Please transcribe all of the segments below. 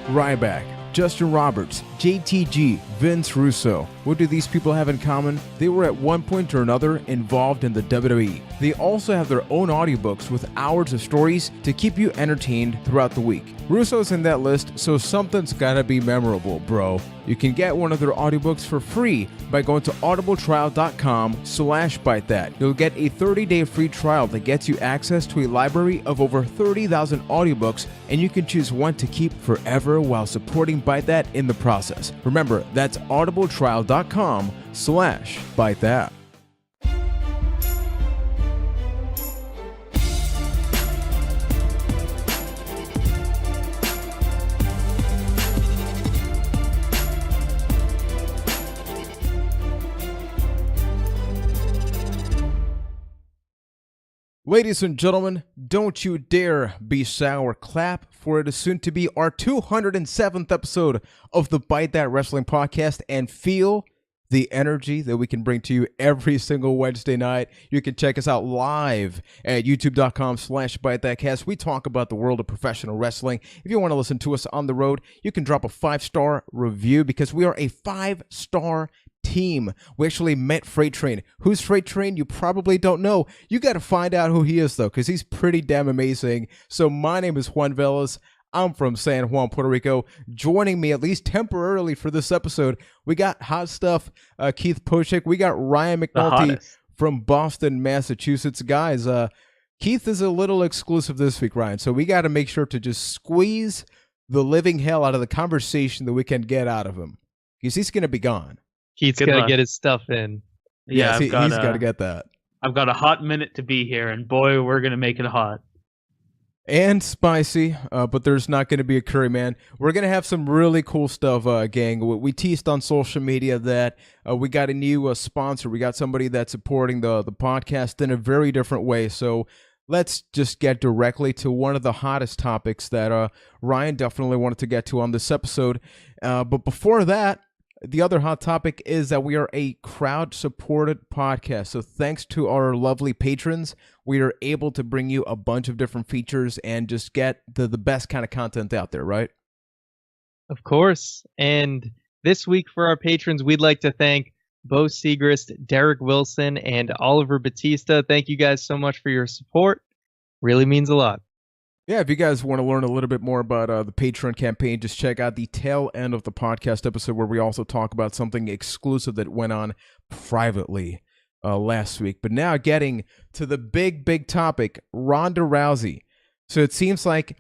Ryback, Justin Roberts, JTG, Vince Russo. What do these people have in common? They were at one point or another involved in the WWE. They also have their own audiobooks with hours of stories to keep you entertained throughout the week. Russo's in that list, so something's gotta be memorable, bro. You can get one of their audiobooks for free by going to audibletrial.com/bytethat. You'll get a 30-day free trial that gets you access to a library of over 30,000 audiobooks, and you can choose one to keep forever while supporting Byte That in the process. Remember, that's audibletrial.com/bytethat. Ladies and gentlemen, don't you dare be sour. Clap, for it is soon to be our 207th episode of the Byte That Wrestling Podcast, and feel the energy that we can bring to you every single Wednesday night. You can check us out live at youtube.com/ByteThatCast. We talk about the world of professional wrestling. If you want to listen to us on the road, you can drop a 5-star review because we are a 5-star team. We actually met Freight Train. Who's Freight Train? You probably don't know. You got to find out who he is, though, because he's pretty damn amazing. So my name is Juan Velas. I'm from San Juan, Puerto Rico. Joining me, at least temporarily for this episode, we got Hot Stuff Keith Pochek. We got Ryan McNulty from Boston, Massachusetts. Guys, Keith is a little exclusive this week, Ryan, so we got to make sure to just squeeze the living hell out of the conversation that we can get out of him, because he's going to be gone. Keith's got to get his stuff in. Yeah, he's got to get that. I've got a hot minute to be here, and boy, we're going to make it hot. And spicy, but there's not going to be a curry, man. We're going to have some really cool stuff, gang. We teased on social media that we got a new sponsor. We got somebody that's supporting the podcast in a very different way. So let's just get directly to one of the hottest topics that Ryan definitely wanted to get to on this episode. But before that, the other hot topic is that we are a crowd-supported podcast. So thanks to our lovely patrons, we are able to bring you a bunch of different features and just get the best kind of content out there, right? Of course. And this week for our patrons, we'd like to thank Bo Segrist, Derek Wilson, and Oliver Batista. Thank you guys so much for your support. Really means a lot. Yeah, if you guys want to learn a little bit more about the Patreon campaign, just check out the tail end of the podcast episode where we also talk about something exclusive that went on privately last week. But now getting to the big topic, Ronda Rousey. So it seems like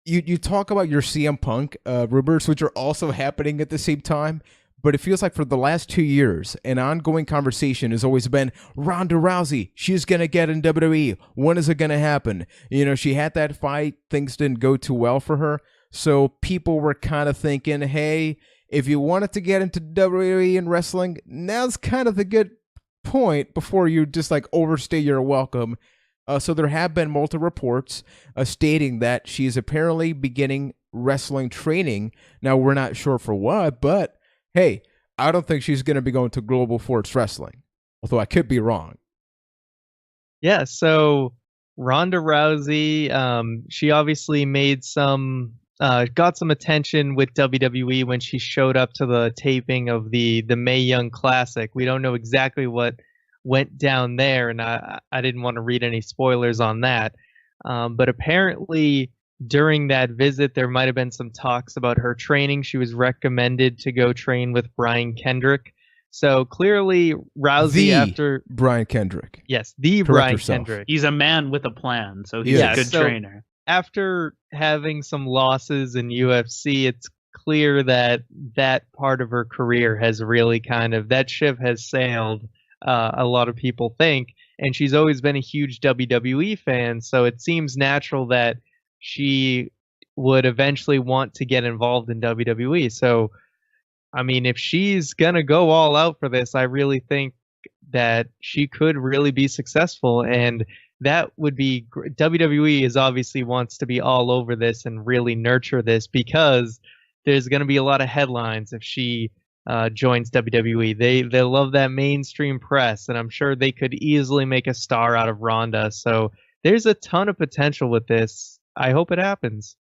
you talk about your CM Punk rumors, which are also happening at the same time. But it feels like for the last 2 years, an ongoing conversation has always been, Ronda Rousey, she's going to get in WWE. When is it going to happen? You know, she had that fight. Things didn't go too well for her. So people were kind of thinking, hey, if you wanted to get into WWE and wrestling, now's kind of the good point before you just like overstay your welcome. So there have been multiple reports stating that she is apparently beginning wrestling training. Now, we're not sure for what, but hey, I don't think she's going to be going to Global Force Wrestling, although I could be wrong. Yeah, so Ronda Rousey, she obviously made got some attention with WWE when she showed up to the taping of the Mae Young Classic. We don't know exactly what went down there, and I didn't want to read any spoilers on that. But apparently, during that visit, there might have been some talks about her training. She was recommended to go train with Brian Kendrick. So clearly, Rousey Brian Kendrick. Yes, the Correct Brian yourself. Kendrick. He's a man with a plan, so he's a good trainer. After having some losses in UFC, it's clear that that part of her career has really that ship has sailed, a lot of people think. And she's always been a huge WWE fan, so it seems natural that she would eventually want to get involved in WWE. So, I mean, if she's going to go all out for this, I really think that she could really be successful. And that would be WWE is obviously wants to be all over this and really nurture this, because there's going to be a lot of headlines if she joins WWE. They love that mainstream press, and I'm sure they could easily make a star out of Ronda. So there's a ton of potential with this. I hope it happens.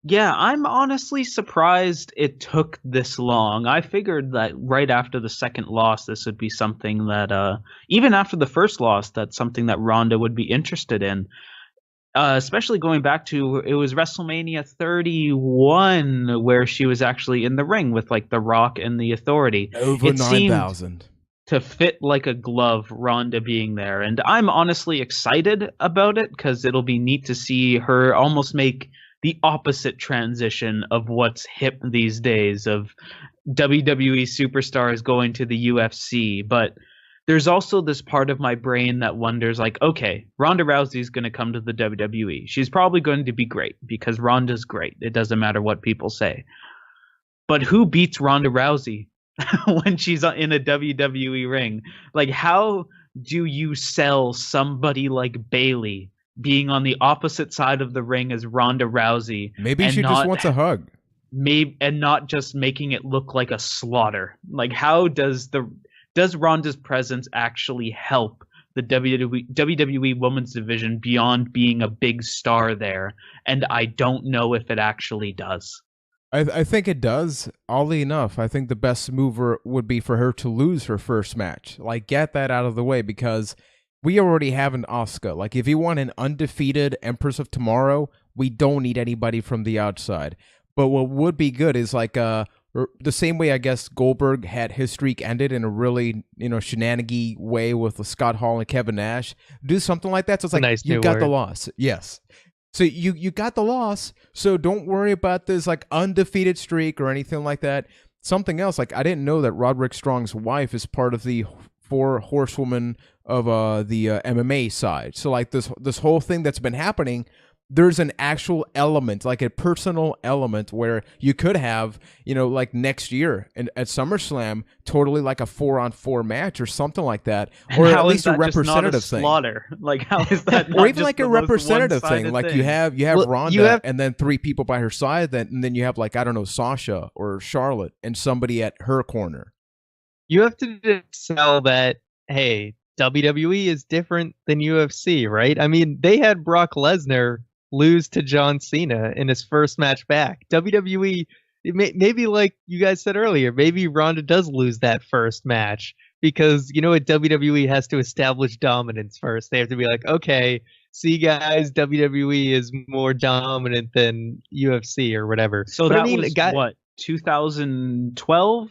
Yeah, I'm honestly surprised it took this long. I figured that right after the second loss, this would be something that, even after the first loss, that's something that Ronda would be interested in. Especially going back to, it was WrestleMania 31 where she was actually in the ring with like The Rock and the Authority. Over It seemed 9,000. to fit like a glove, Ronda being there, and I'm honestly excited about it because it'll be neat to see her almost make the opposite transition of what's hip these days of WWE superstars going to the UFC. But there's also this part of my brain that wonders, like, okay, Ronda Rousey's going to come to the WWE. She's probably going to be great because Ronda's great. It doesn't matter what people say. But who beats Ronda Rousey when she's in a WWE ring? Like, how do you sell somebody like Bayley being on the opposite side of the ring as Ronda Rousey? Maybe she just wants a hug. Maybe, and not just making it look like a slaughter. Like, how does Ronda's presence actually help the WWE Women's Division beyond being a big star there? And I don't know if it actually does. I think it does. Oddly enough, I think the best mover would be for her to lose her first match. Like, get that out of the way, because we already have an Asuka. Like, if you want an undefeated Empress of Tomorrow, we don't need anybody from the outside. But what would be good is like the same way I guess Goldberg had his streak ended in a really, shenanigan way with Scott Hall and Kevin Nash. Do something like that. So it's like, nice you got word. the loss. Yes. So you got the loss, so don't worry about this like undefeated streak or anything like that. Something else, like I didn't know that Roderick Strong's wife is part of the 4 horsewomen of the MMA side. So like this whole thing that's been happening, there's an actual element, like a personal element, where you could have, like next year and at SummerSlam, totally like a 4-on-4 match or something like that, or at least a representative thing. Slaughter? Like, how is that? Or even like a representative thing, like you have Ronda and then 3 people by her side, and then you have like, I don't know, Sasha or Charlotte and somebody at her corner. You have to sell that, hey, WWE is different than UFC, right? I mean, they had Brock Lesnar lose to John Cena in his first match back. WWE, maybe like you guys said earlier, maybe Ronda does lose that first match because, what WWE has to establish dominance first. They have to be like, okay, see guys, WWE is more dominant than UFC or whatever. So that was what, 2012?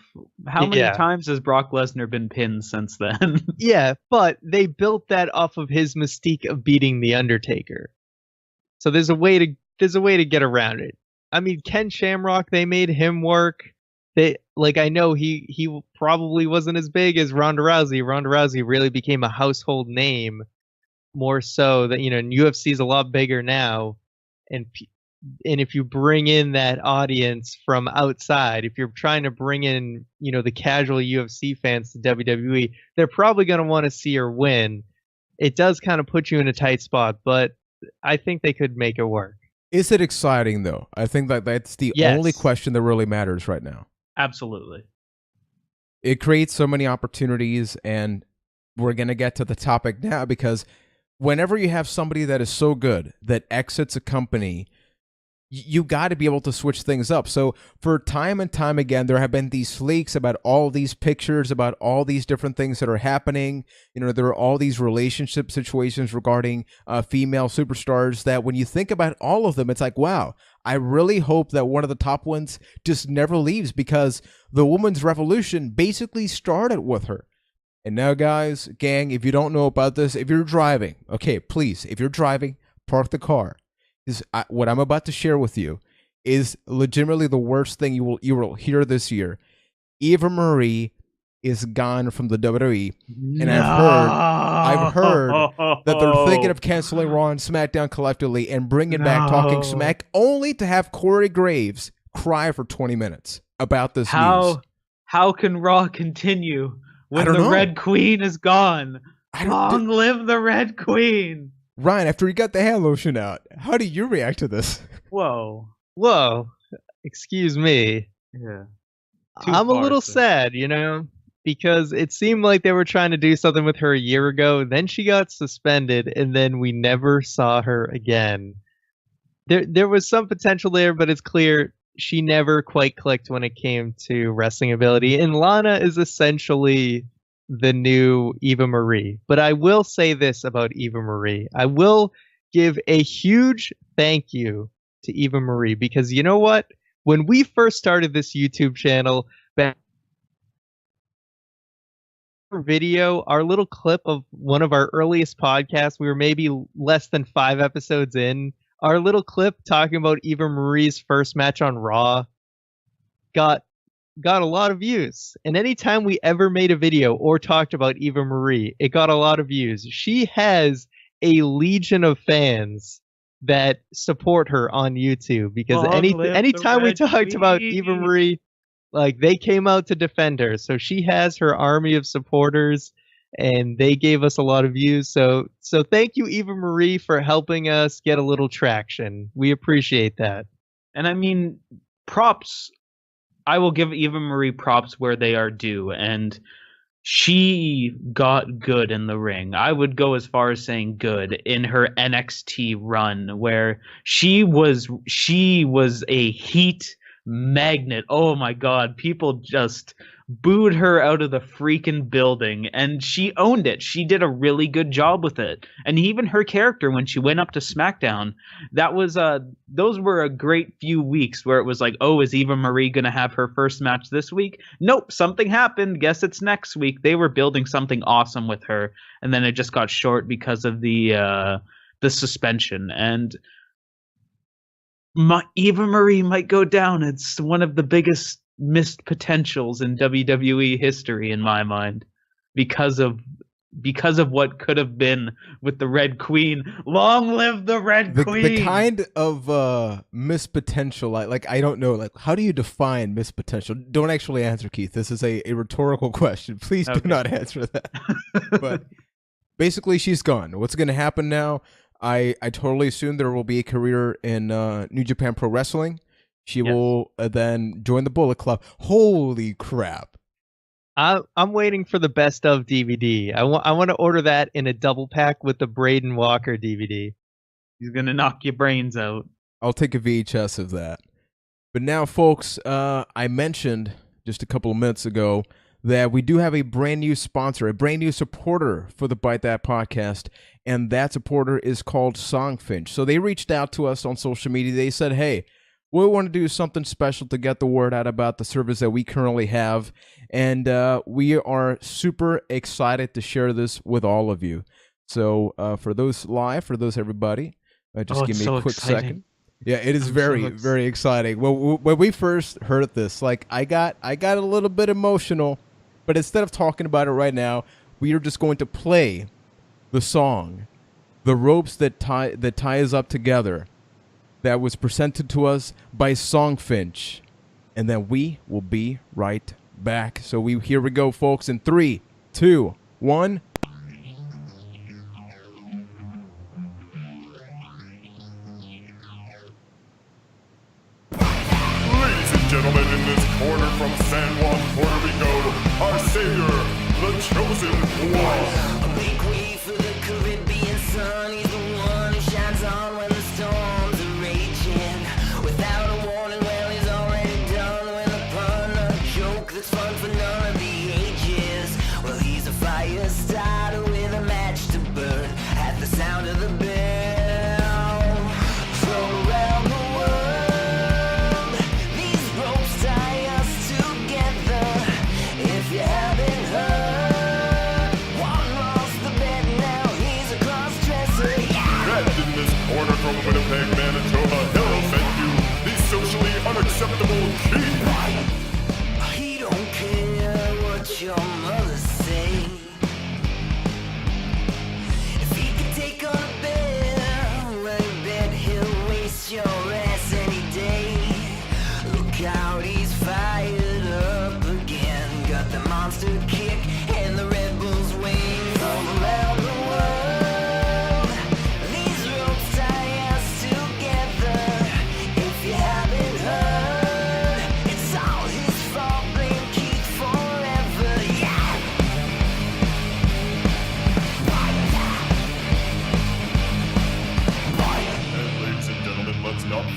How many times has Brock Lesnar been pinned since then? Yeah, but they built that off of his mystique of beating The Undertaker. So there's a way to get around it. I mean, Ken Shamrock, they made him work. I know he probably wasn't as big as Ronda Rousey. Ronda Rousey really became a household name, more so that UFC is a lot bigger now, and if you bring in that audience from outside, if you're trying to bring in the casual UFC fans to WWE, they're probably going to want to see her win. It does kind of put you in a tight spot, but I think they could make it work. Is it exciting, though? I think that's the only question that really matters right now. Absolutely. It creates so many opportunities, and we're going to get to the topic now, because whenever you have somebody that is so good that exits a company, you got to be able to switch things up. So for time and time again, there have been these leaks about all these pictures, about all these different things that are happening. There are all these relationship situations regarding female superstars that when you think about all of them, it's like, wow, I really hope that one of the top ones just never leaves, because the women's revolution basically started with her. And now, guys, gang, if you don't know about this, if you're driving, okay, please, if you're driving, park the car. What I'm about to share with you is legitimately the worst thing you will hear this year. Eva Marie is gone from the WWE, and I've heard that they're thinking of canceling Raw and SmackDown collectively and bringing back Talking Smack, only to have Corey Graves cry for 20 minutes about this news. How can Raw continue when the Red Queen is gone? Long live the Red Queen! Ryan, after you got the hand lotion out, how do you react to this? Whoa. Excuse me. Yeah. I'm a little sad, because it seemed like they were trying to do something with her a year ago. Then she got suspended, and then we never saw her again. there was some potential there, but it's clear she never quite clicked when it came to wrestling ability. And Lana is essentially the new Eva Marie. But I will say this about Eva Marie. I will give a huge thank you to Eva Marie, because you know what? When we first started this YouTube channel, back video, our little clip of one of our earliest podcasts, we were maybe less than 5 episodes in. Our little clip talking about Eva Marie's first match on Raw got a lot of views. And anytime we ever made a video or talked about Eva Marie, it got a lot of views. She has a legion of fans that support her on YouTube, because anytime we talked about Eva Marie, like, they came out to defend her. So she has her army of supporters, and they gave us a lot of views. So thank you, Eva Marie, for helping us get a little traction. We appreciate that. And I mean, props. I will give Eva Marie props where they are due, and she got good in the ring. I would go as far as saying good in her NXT run, where she was a heat magnet. Oh my God, people just booed her out of the freaking building, and she owned it. She did a really good job with it. And even her character, when she went up to Smackdown, that was those were a great few weeks where it was like, oh, is Eva Marie gonna have her first match this week? Nope, something happened. Guess it's next week. They were building something awesome with her, and then it just got short because of the suspension. And Eva Marie might go down. It's one of the biggest missed potentials in WWE history, in my mind, because of what could have been with the Red Queen. Long live the Red Queen! The kind of missed potential, I don't know, like, how do you define missed potential? Don't actually answer, Keith. This is a rhetorical question. Please do not answer that. But basically, she's gone. What's going to happen now? I totally assume there will be a career in New Japan Pro Wrestling. She will then join the Bullet Club. Holy crap. I'm waiting for the best of DVD. I want to order that in a double pack with the Braden Walker DVD. He's going to knock your brains out. I'll take a VHS of that. But now, folks, I mentioned just a couple of minutes ago that we do have a brand new sponsor, a brand new supporter for the Byte That podcast, and that supporter is called Songfinch. So they reached out to us on social media. They said, hey, we want to do something special to get the word out about the service that we currently have, and we are super excited to share this with all of you. So for those live, for those everybody, just give me a quick second. Yeah, it is very exciting. Well, when we first heard this, like, I got a little bit emotional, but instead of talking about it right now, we are just going to play the song, "The Ropes That Tie Us Up Together," that was presented to us by Songfinch, and then we will be right back. So here we go, folks, in 3, 2, 1. Ladies and gentlemen, in this corner from San Juan, Puerto Rico, our savior, the chosen one. A big wave for the Caribbean sun. He's the one who shines on when the storms are raging. Without a warning, well, he's already done with a pun, a joke that's fun for none of the ages. Well, he's a fire starter with a match to burn at the sound of the bell. From around the world, these ropes tie us together. If you haven't heard, one lost the bet, now he's a cross-dresser. And in this corner from Winnipeg, Manitoba, he'll send you the socially unacceptable key. He don't care what your mother say. If he can take on a bear, well, you bet he'll waste your ass any day. Look out, he's fired up again. Got the monster kick and the Red Bull's wing. From around the world, these ropes tie us together. If you haven't heard,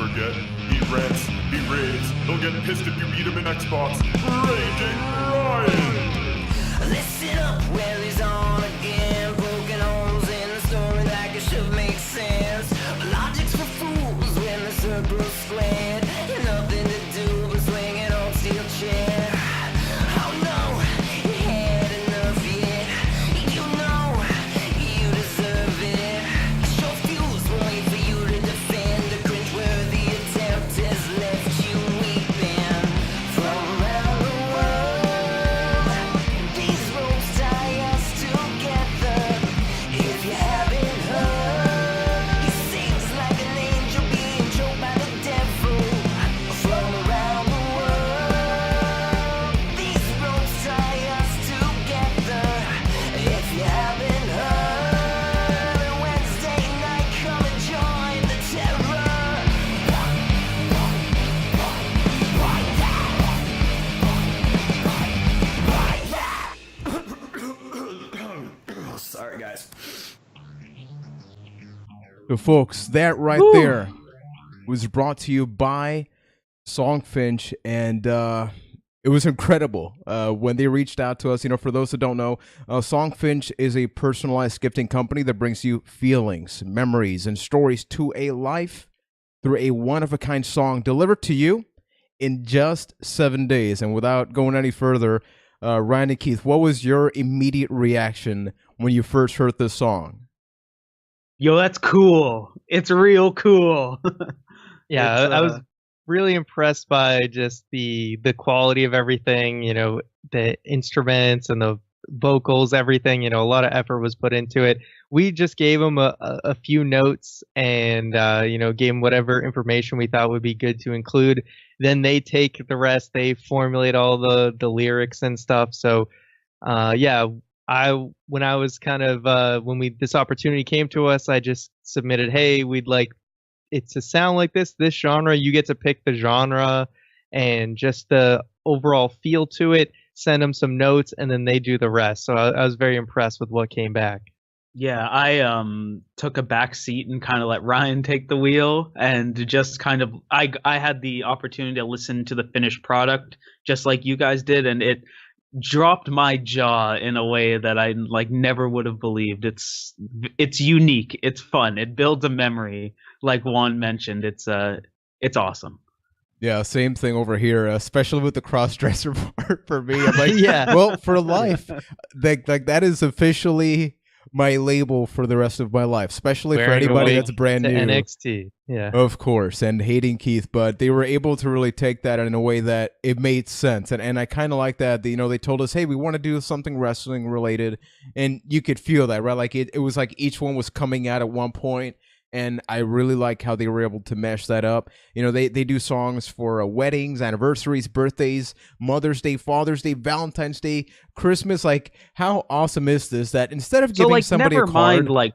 forget. He rants, he raves, he'll get pissed if you beat him in Xbox. Raging Ryan! Listen up, well he's on again, poking holes in the story like it should make sense. Logic's for fools when the circle's squared, and nothing to do but swing an old steel chair. Oh no, you had enough yet. You know you deserve it. Your fuse will wait for you to defend. A cringeworthy attempt has left you weeping. From around the world, these ropes tie us together. If you haven't heard, he sings like an angel being choked by the devil. From around the world, these ropes tie us together. If you haven't heard, Wednesday night, come and join the terror. Sorry, guys. So, folks, that right there was brought to you by Songfinch, and it was incredible when they reached out to us. You know, for those that don't know, Songfinch is a personalized gifting company that brings you feelings, memories, and stories to a life through a one-of-a-kind song delivered to you in just 7 days. And without going any further, Ryan and Keith, what was your immediate reaction when you first heard this song? Yo, that's cool. It's real cool. Yeah, It's, I was really impressed by just the quality of everything, you know, the instruments and the vocals, everything, you know, a lot of effort was put into it. We just gave them a few notes and, you know, gave them whatever information we thought would be good to include. Then they take the rest, they formulate all the lyrics and stuff. So, yeah, when I was kind of, when this opportunity came to us, I just submitted, hey, we'd like it to sound like this genre. You get to pick the genre and just the overall feel to it, send them some notes, and then they do the rest. So I was very impressed with what came back. Yeah, I took a back seat and kind of let Ryan take the wheel, and just kind of I had the opportunity to listen to the finished product just like you guys did, and it dropped my jaw in a way that I never would have believed. It's unique, it's fun, it builds a memory, like Juan mentioned. It's awesome. Yeah, same thing over here, especially with the cross-dresser part for me. I'm like, Yeah. well, for life, like that is officially my label for the rest of my life, especially for Wearing anybody away that's brand to new. NXT. Yeah. Of course, and hating Keith, but they were able to really take that in a way that it made sense. And I kind of like that, you know, they told us, hey, we want to do something wrestling related, and you could feel that, right? Like it was like each one was coming out at one point. And I really like how they were able to mesh that up. You know, they do songs for weddings, anniversaries, birthdays, Mother's Day, Father's Day, Valentine's Day, Christmas. Like, how awesome is this? That instead of giving somebody never a card, mind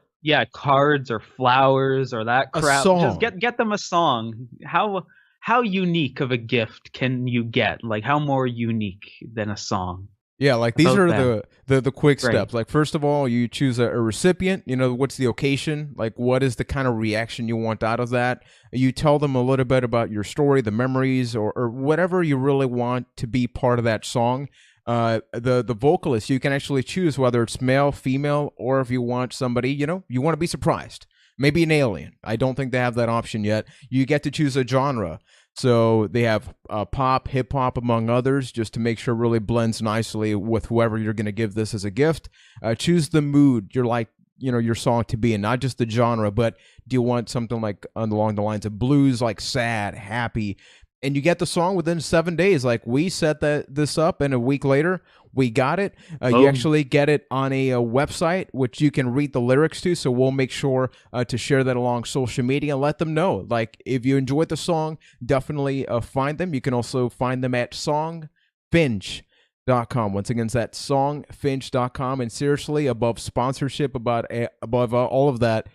cards or flowers or that crap, song. just get them a song. How unique of a gift can you get? Like, how more unique than a song? yeah, like these About are the quick Great. steps. Like, first of all, you choose a recipient. You know, what's the occasion? Like, what is the kind of reaction you want out of that? You tell them a little bit about your story, the memories, or whatever you really want to be part of that song. The vocalist, you can actually choose whether it's male, female, or if you want somebody, you know, you want to be surprised. Maybe an alien. I don't think they have that option yet. You get to choose a genre. So they have pop, hip hop, among others, just to make sure it really blends nicely with whoever you're going to give this as a gift. Choose the mood you're like, you know, your song to be in, not just the genre, but do you want something like along the lines of blues, like sad, happy? And you get the song within 7 days. Like, we set this up, and a week later, we got it. You actually get it on a website, which you can read the lyrics to. So we'll make sure to share that along social media and let them know. Like, if you enjoyed the song, definitely find them. You can also find them at songfinch.com. Once again, it's at songfinch.com. And seriously, above sponsorship, above all of that,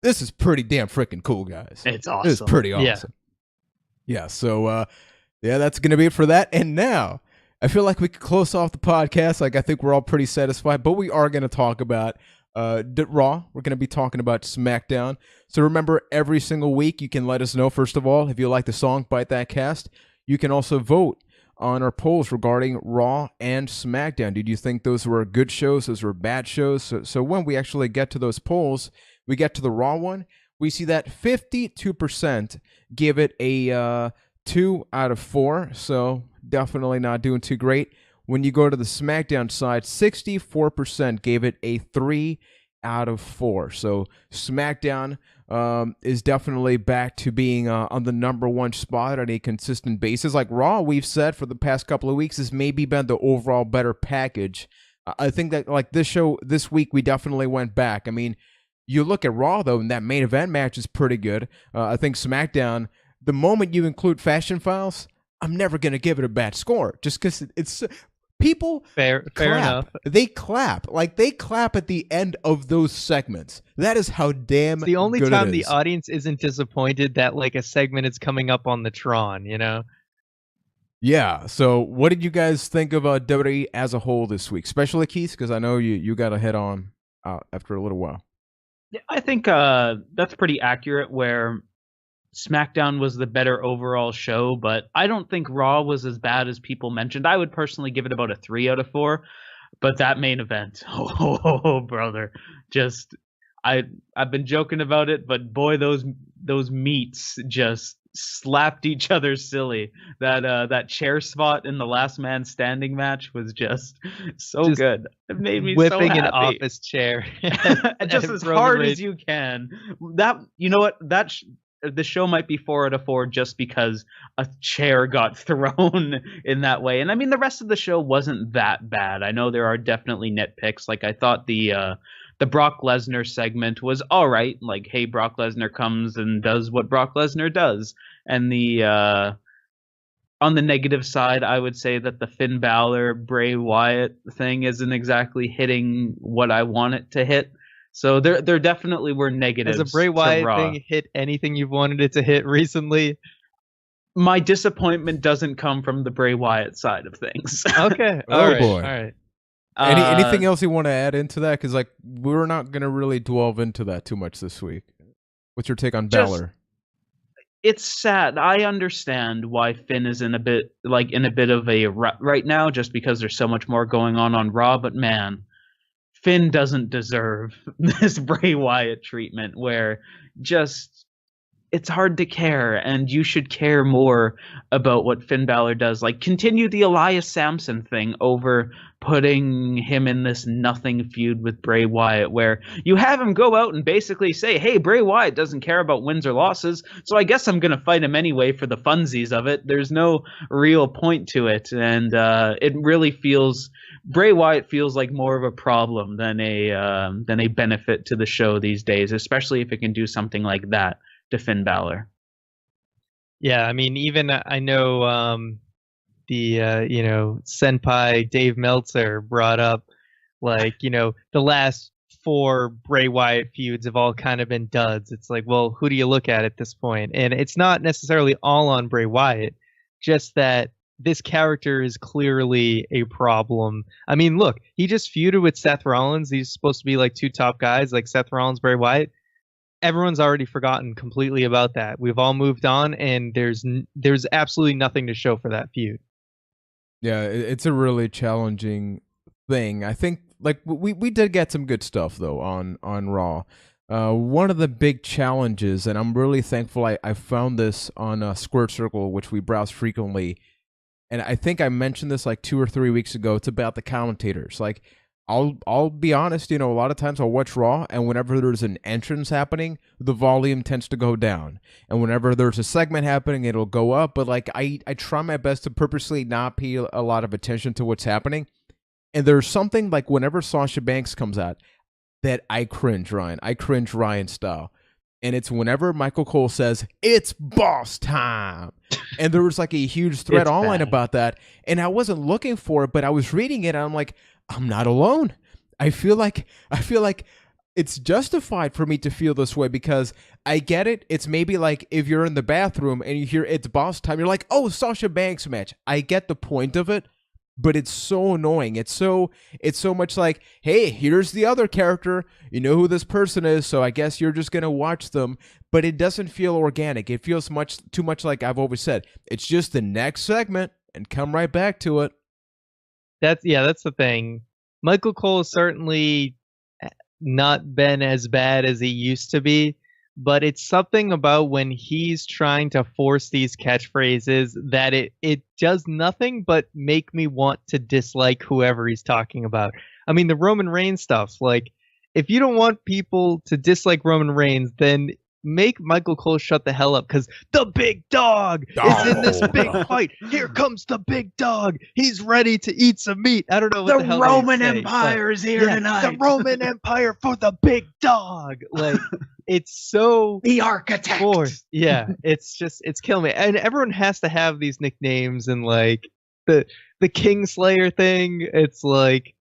this is pretty damn freaking cool, guys. It's awesome. This is pretty awesome. Yeah, so that's going to be it for that. And now, I feel like we could close off the podcast. Like, I think we're all pretty satisfied, but we are going to talk about Raw. We're going to be talking about SmackDown. So remember, every single week you can let us know, first of all, if you like the song Byte That Cast. You can also vote on our polls regarding Raw and SmackDown. Did you think those were good shows? Those were bad shows? So when we actually get to those polls, we get to the Raw one, we see that 52% give it a 2 out of 4. So definitely not doing too great. When you go to the SmackDown side, 64% gave it a 3 out of 4. So SmackDown is definitely back to being on the number one spot on a consistent basis. Like Raw, we've said for the past couple of weeks, has maybe been the overall better package. I think that like this week, we definitely went back. I mean, you look at Raw, though, and that main event match is pretty good. I think SmackDown, the moment you include Fashion Files, I'm never going to give it a bad score just because it's... People fair enough. They clap. Like, they clap at the end of those segments. That is how damn it's the only good time it the is. audience isn't disappointed that, like, a segment is coming up on the Tron, you know? Yeah. So what did you guys think of WWE as a whole this week? Especially Keith, because I know you got to head on after a little while. Yeah, I think that's pretty accurate, where SmackDown was the better overall show, but I don't think Raw was as bad as people mentioned. I would personally give it about a 3 out of 4, but that main event, oh brother, just I've been joking about it, but boy, those meats just slapped each other silly. That chair spot in the Last Man Standing match was just so good. It made me whipping so happy. an office chair, just as hard as you can. That, you know what, the show might be 4 out of 4 just because a chair got thrown in that way. And I mean, the rest of the show wasn't that bad. I know there are definitely nitpicks. Like, I thought the Brock Lesnar segment was all right. Like, hey, Brock Lesnar comes and does what Brock Lesnar does. And on the negative side, I would say that the Finn Balor, Bray Wyatt thing isn't exactly hitting what I want it to hit. So there definitely were negatives. Has a Bray Wyatt thing hit anything you've wanted it to hit recently? My disappointment doesn't come from the Bray Wyatt side of things. Okay. Oh, All right. boy. All right. Anything else you want to add into that? Because like we're not going to really delve into that too much this week. What's your take on Balor? It's sad. I understand why Finn is in a bit of a rut right now, just because there's so much more going on Raw. But man, Finn doesn't deserve this Bray Wyatt treatment, where just it's hard to care, and you should care more about what Finn Balor does. Like, continue the Elias Samson thing over putting him in this nothing feud with Bray Wyatt, where you have him go out and basically say, hey, Bray Wyatt doesn't care about wins or losses, so I guess I'm going to fight him anyway for the funsies of it. There's no real point to it, and it really feels... Bray Wyatt feels like more of a problem than a benefit to the show these days, especially if it can do something like that to Finn Balor. Yeah, I mean, even I know the senpai Dave Meltzer brought up, like, the last 4 Bray Wyatt feuds have all kind of been duds. It's like, well, who do you look at this point? And it's not necessarily all on Bray Wyatt, just that this character is clearly a problem. I mean, look, he just feuded with Seth Rollins. He's supposed to be like 2 top guys, like Seth Rollins, Bray Wyatt. Everyone's already forgotten completely about that. We've all moved on, and there's absolutely nothing to show for that feud. Yeah, it's a really challenging thing. I think like we did get some good stuff though on Raw. One of the big challenges, and I'm really thankful I found this on Squared Circle, which we browse frequently. And I think I mentioned this like 2 or 3 weeks ago. It's about the commentators. Like, I'll be honest, a lot of times I'll watch Raw, and whenever there's an entrance happening, the volume tends to go down. And whenever there's a segment happening, it'll go up. But like I try my best to purposely not pay a lot of attention to what's happening. And there's something like whenever Sasha Banks comes out that I cringe, Ryan. I cringe Ryan style. And it's whenever Michael Cole says, it's boss time. And there was like a huge thread online about that. And I wasn't looking for it, but I was reading it and I'm like, I'm not alone. I feel like it's justified for me to feel this way because I get it. It's maybe like if you're in the bathroom and you hear it's boss time, you're like, oh, Sasha Banks match. I get the point of it. but it's so annoying. It's so much like, hey, here's the other character. You know who this person is, so I guess you're just going to watch them. But it doesn't feel organic. It feels too much like I've always said. It's just the next segment and come right back to it. That's the thing. Michael Cole has certainly not been as bad as he used to be, but it's something about when he's trying to force these catchphrases that it does nothing but make me want to dislike whoever he's talking about. I mean, the Roman Reigns stuff, like, if you don't want people to dislike Roman Reigns, then make Michael Cole shut the hell up, because the big dog is in this big fight. Here comes the big dog. He's ready to eat some meat. I don't know what the hell Roman they say, Empire is here tonight. The Roman Empire for the big dog. Like, it's so The architect. forced. Yeah, it's killing me. And everyone has to have these nicknames, and like the Kingslayer thing. It's like,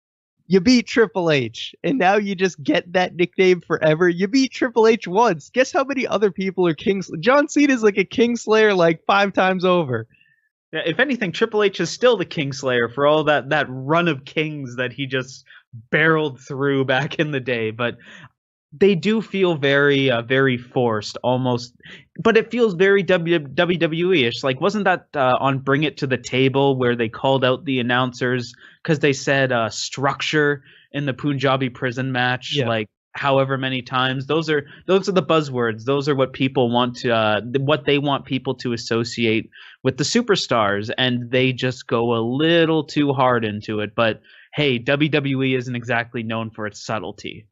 you beat Triple H, and now you just get that nickname forever. You beat Triple H once. Guess how many other people are Kings? John Cena's like a Kingslayer like 5 times over. Yeah, if anything, Triple H is still the Kingslayer for all that run of kings that he just barreled through back in the day. But they do feel very, very forced, almost. But it feels very WWE-ish. Like, wasn't that on Bring It to the Table where they called out the announcers because they said structure in the Punjabi prison match, like however many times? Those are the buzzwords. Those are what people want to, what they want people to associate with the superstars, and they just go a little too hard into it. But hey, WWE isn't exactly known for its subtlety.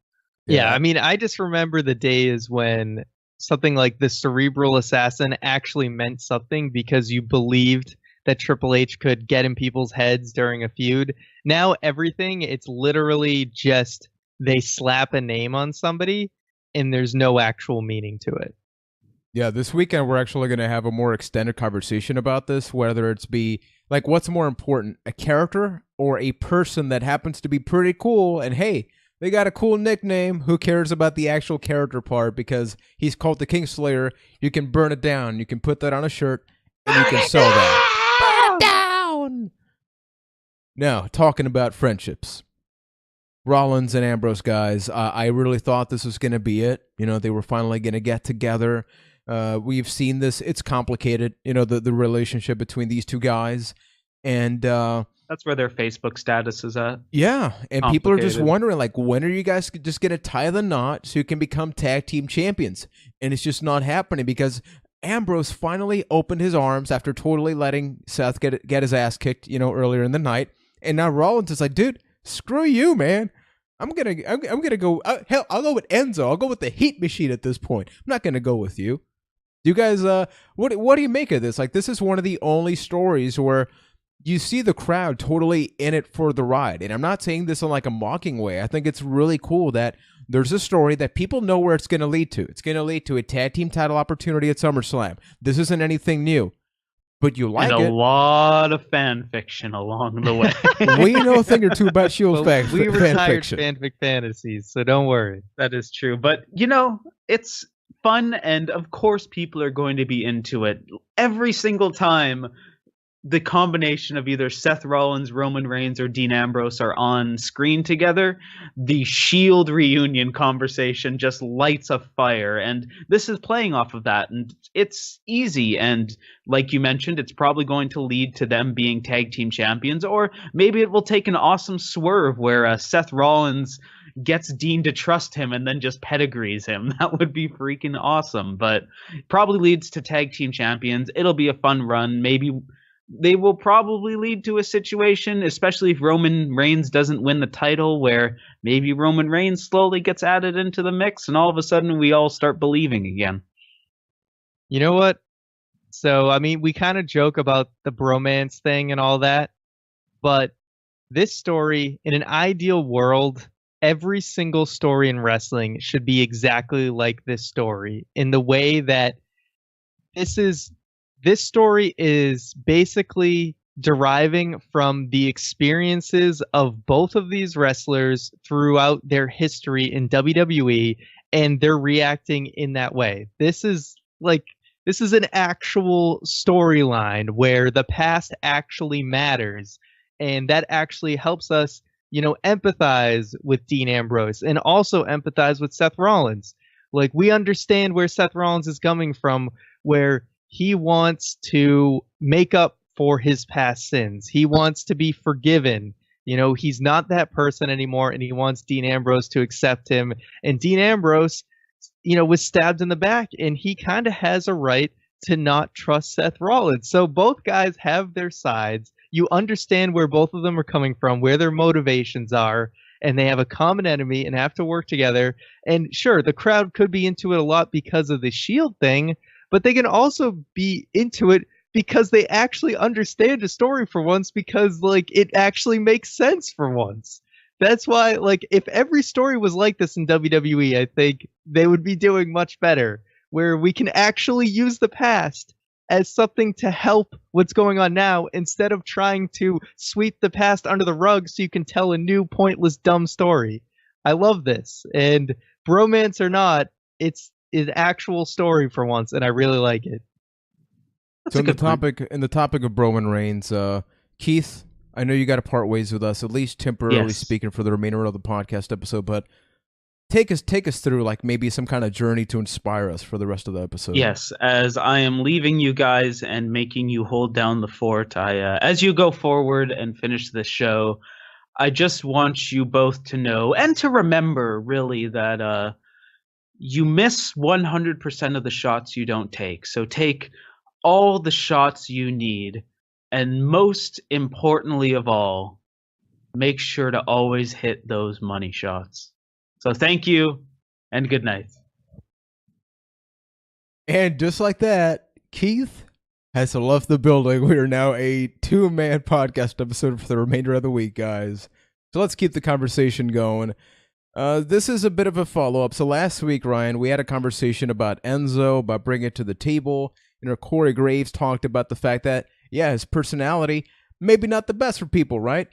Yeah, I mean, I just remember the days when something like the Cerebral Assassin actually meant something because you believed that Triple H could get in people's heads during a feud. Now everything, it's literally just they slap a name on somebody and there's no actual meaning to it. Yeah, this weekend we're actually going to have a more extended conversation about this, whether it's be like, what's more important, a character or a person that happens to be pretty cool, and hey, they got a cool nickname. Who cares about the actual character part? Because he's called the Kingslayer. You can burn it down. You can put that on a shirt, and you can sell that. Burn it down! Now, talking about friendships. Rollins and Ambrose, guys, I really thought this was going to be it. You know, they were finally going to get together. We've seen this. It's complicated, you know, the relationship between these two guys. And that's where their Facebook status is at. Yeah, and people are just wondering, like, when are you guys just going to tie the knot so you can become tag team champions? And it's just not happening because Ambrose finally opened his arms after totally letting Seth get his ass kicked, you know, earlier in the night. And now Rollins is like, dude, screw you, man. I'm gonna go. Hell, I'll go with Enzo. I'll go with the Heat Machine at this point. I'm not gonna go with you. You guys, what do you make of this? Like, this is one of the only stories where you see the crowd totally in it for the ride. And I'm not saying this in like a mocking way. I think it's really cool that there's a story that people know where it's going to lead to. It's going to lead to a tag team title opportunity at SummerSlam. This isn't anything new, but you like and it. a lot of fan fiction along the way. We know a thing or two about Shield fan we retired fiction. fanfic fantasies, so don't worry. That is true. But, you know, it's fun, and of course people are going to be into it. Every single time the combination of either Seth Rollins, Roman Reigns, or Dean Ambrose are on screen together, the Shield reunion conversation just lights a fire. And this is playing off of that. And it's easy. And like you mentioned, it's probably going to lead to them being tag team champions. Or maybe it will take an awesome swerve where Seth Rollins gets Dean to trust him and then just pedigrees him. That would be freaking awesome. But probably leads to tag team champions. It'll be a fun run. Maybe they will probably lead to a situation, especially if Roman Reigns doesn't win the title, where maybe Roman Reigns slowly gets added into the mix and all of a sudden we all start believing again. You know what? So, I mean, we kind of joke about the bromance thing and all that, but this story, in an ideal world, every single story in wrestling should be exactly like this story, in the way that this story is basically deriving from the experiences of both of these wrestlers throughout their history in WWE, and they're reacting in that way. This is an actual storyline where the past actually matters, And that actually helps us, empathize with Dean Ambrose and also empathize with Seth Rollins. Like, we understand where Seth Rollins is coming from, where he wants to make up for his past sins. He wants to be forgiven. He's not that person anymore, and he wants Dean Ambrose to accept him. And Dean Ambrose, was stabbed in the back, and he kind of has a right to not trust Seth Rollins. So both guys have their sides. You understand where both of them are coming from, where their motivations are, and they have a common enemy and have to work together. And sure, the crowd could be into it a lot because of the Shield thing, but they can also be into it because they actually understand the story for once, because it actually makes sense for once. That's why, if every story was like this in WWE, I think they would be doing much better, where we can actually use the past as something to help what's going on now, instead of trying to sweep the past under the rug so you can tell a new, pointless, dumb story. I love this. And bromance or not, it's an actual story for once, and I really like it. So in the topic of Roman Reigns, Keith, I know you got to part ways with us, at least temporarily speaking, for the remainder of the podcast episode, but take us through maybe some kind of journey to inspire us for the rest of the episode. Yes, as I am leaving you guys and making you hold down the fort, as you go forward and finish this show, I just want you both to know and to remember, really, that you miss 100% of the shots you don't take. So take all the shots you need, and most importantly of all, make sure to always hit those money shots. So thank you, and good night. And just like that, Keith has left the building. We are now a 2-man podcast episode for the remainder of the week, guys. So let's keep the conversation going. This is a bit of a follow-up. So last week, Ryan, we had a conversation about Enzo, about bringing it to the table. Corey Graves talked about the fact that, his personality, maybe not the best for people, right?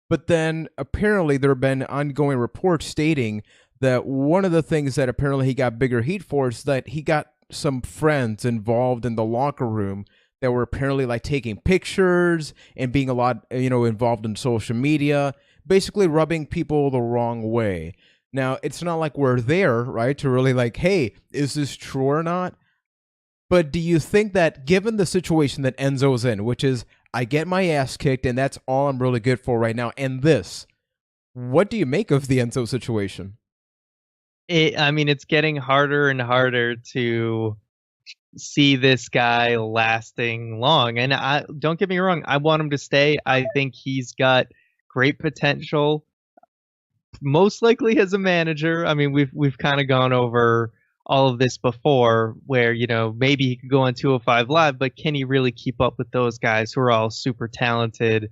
But then apparently there have been ongoing reports stating that one of the things that apparently he got bigger heat for is that he got some friends involved in the locker room that were apparently taking pictures and being a lot, involved in social media, basically rubbing people the wrong way. Now, it's not like we're there, right, to really hey, is this true or not? But do you think that given the situation that Enzo's in, which is I get my ass kicked and that's all I'm really good for right now, and this, what do you make of the Enzo situation? It's getting harder and harder to see this guy lasting long. And don't get me wrong, I want him to stay. I think he's got great potential, most likely as a manager. We've kind of gone over all of this before, where maybe he could go on 205 Live, but can he really keep up with those guys who are all super talented?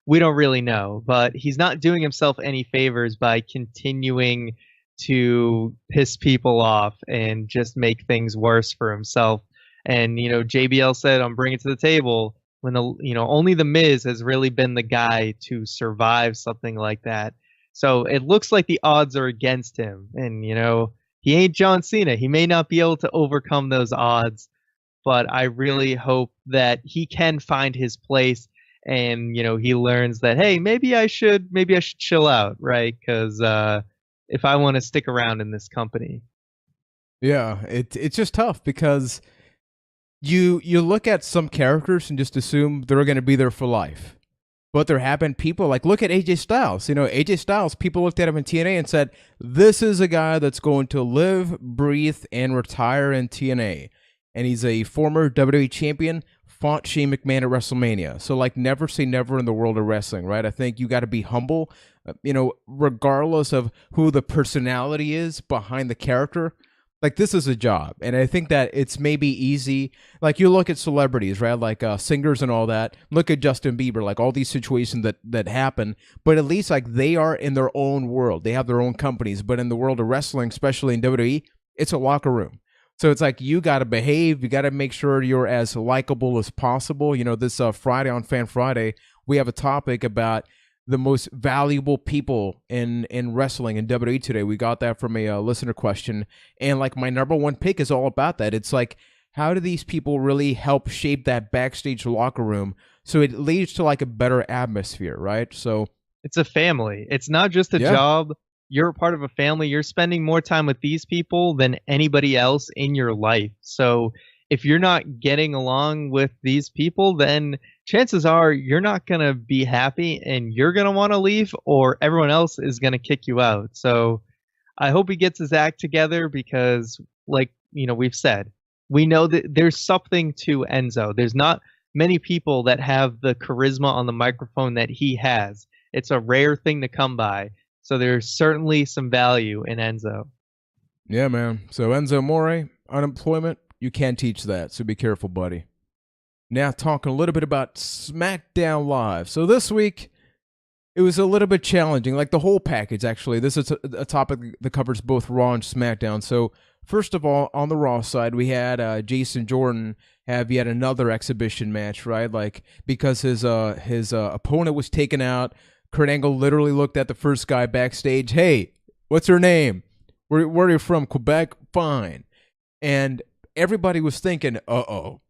We don't really know, but he's not doing himself any favors by continuing to piss people off and just make things worse for himself. And JBL said on Bring It to the Table, when only the Miz has really been the guy to survive something like that. So it looks like the odds are against him, and he ain't John Cena. He may not be able to overcome those odds, but I really hope that he can find his place, and he learns that, hey, maybe I should chill out, right? Because if I want to stick around in this company. Yeah, it's just tough because you look at some characters and just assume they're going to be there for life. But there have been people look at AJ Styles. AJ Styles, people looked at him in TNA and said, this is a guy that's going to live, breathe, and retire in TNA. And he's a former WWE champion, fought Shane McMahon at WrestleMania. So never say never in the world of wrestling, right? I think you got to be humble, regardless of who the personality is behind the character. This is a job, and I think that it's maybe easy. You look at celebrities, right? Singers and all that. Look at Justin Bieber, all these situations that happen. But at least they are in their own world. They have their own companies. But in the world of wrestling, especially in WWE, it's a locker room. So it's you got to behave. You got to make sure you're as likable as possible. This Friday on Fan Friday, we have a topic about the most valuable people in wrestling in WWE today. We got that from a listener question. And my number one pick is all about that. It's how do these people really help shape that backstage locker room So it leads to like a better atmosphere, right? So It's a family. It's not just a job. You're a part of a family. You're spending more time with these people than anybody else in your life. So if you're not getting along with these people, then chances are you're not going to be happy and you're going to want to leave, or everyone else is going to kick you out. So I hope he gets his act together because, like, we've said, we know that there's something to Enzo. There's not many people that have the charisma on the microphone that he has. It's a rare thing to come by. So there's certainly some value in Enzo. Yeah, man. So Enzo Amore, unemployment, you can't teach that. So be careful, buddy. Now talking a little bit about Smackdown Live. So this week, it was a little bit challenging, like the whole package, actually. This is a topic that covers both Raw and SmackDown. So first of all, on the Raw side, we had Jason Jordan have yet another exhibition match, right? Like, because his opponent was taken out, Kurt Angle literally looked at the first guy backstage. Hey, what's her name? Where are you from? Quebec? Fine. And everybody was thinking, uh-oh.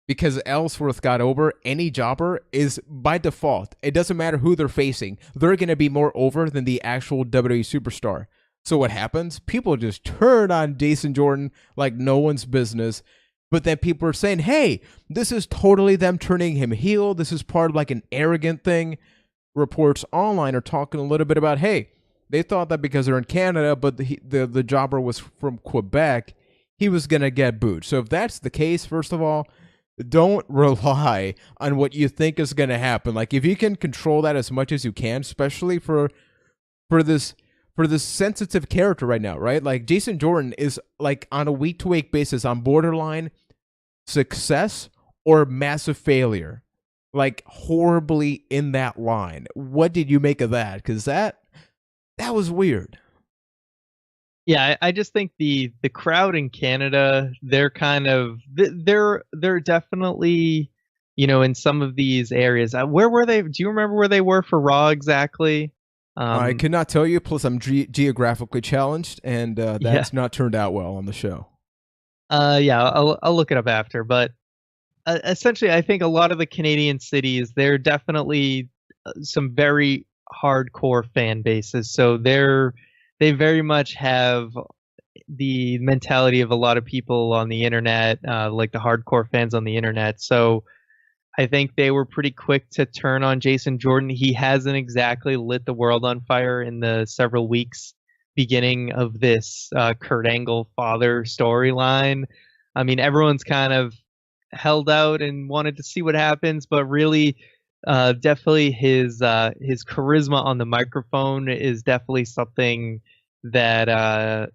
Because Ellsworth got over, any jobber is, by default, it doesn't matter who they're facing, they're going to be more over than the actual WWE superstar. So what happens? People just turn on Jason Jordan like no one's business. But then people are saying, hey, this is totally them turning him heel. This is part of like an arrogant thing. Reports online are talking a little bit about, hey, they thought that because they're in Canada, but the jobber was from Quebec, he was going to get booed. So if that's the case, first of all, don't rely on what you think is going to happen. Like, if you can control that as much as you can, especially for this sensitive character right now, right? Like, Jason Jordan is like on a week-to-week basis on borderline success or massive failure. Like, horribly in that line. What did you make of that? Because that was weird. Yeah, I just think the crowd in Canada, they're kind of they're definitely, in some of these areas. Where were they? Do you remember where they were for Raw exactly? I could not tell you. Plus, I'm geographically challenged, and that's not turned out well on the show. Yeah, I'll look it up after, but. Essentially, I think a lot of the Canadian cities, they're definitely some very hardcore fan bases. So they very much have the mentality of a lot of people on the internet, like the hardcore fans on the internet. So I think they were pretty quick to turn on Jason Jordan. He hasn't exactly lit the world on fire in the several weeks beginning of this Kurt Angle father storyline. I mean, everyone's kind of held out and wanted to see what happens, but really definitely his charisma on the microphone is definitely something that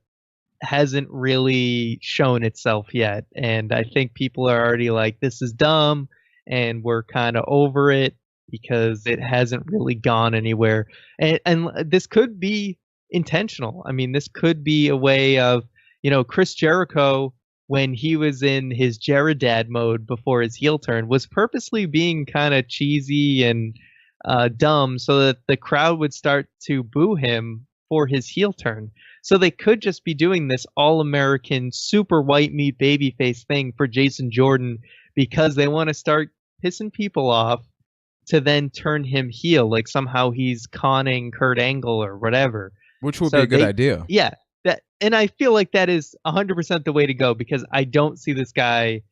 hasn't really shown itself yet. And I think people are already like, this is dumb, and we're kind of over it because it hasn't really gone anywhere. And this could be intentional. I mean, this could be a way of, Chris Jericho, when he was in his Jared mode before his heel turn, was purposely being kind of cheesy and dumb so that the crowd would start to boo him for his heel turn. So they could just be doing this all-American, super white meat babyface thing for Jason Jordan because they want to start pissing people off to then turn him heel, like somehow he's conning Kurt Angle or whatever. Which would be a good idea. Yeah. And I feel like that is 100% the way to go because I don't see this guy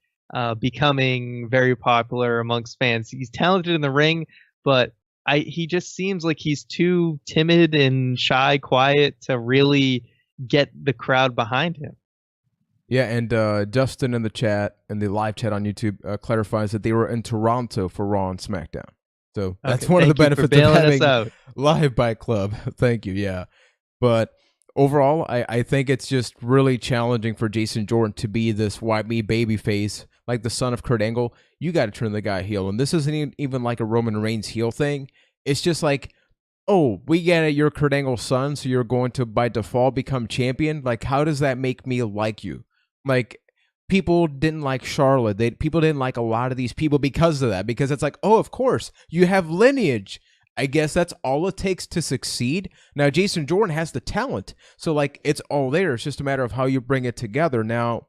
becoming very popular amongst fans. He's talented in the ring, but he just seems like he's too timid and shy, quiet to really get the crowd behind him. Yeah, and Justin in the chat, in the live chat on YouTube, clarifies that they were in Toronto for Raw and SmackDown. So that's one of the benefits of having live Byte Club. Thank you, yeah. But overall, I think it's just really challenging for Jason Jordan to be this white meat babyface, like the son of Kurt Angle. You got to turn the guy heel. And this isn't even like a Roman Reigns heel thing. It's just like, oh, we get it, you're Kurt Angle's son, so you're going to, by default, become champion. Like, how does that make me like you? Like, people didn't like Charlotte. People didn't like a lot of these people because of that. Because it's like, oh, of course, you have lineage. I guess that's all it takes to succeed. Now, Jason Jordan has the talent. So, like, it's all there. It's just a matter of how you bring it together. Now,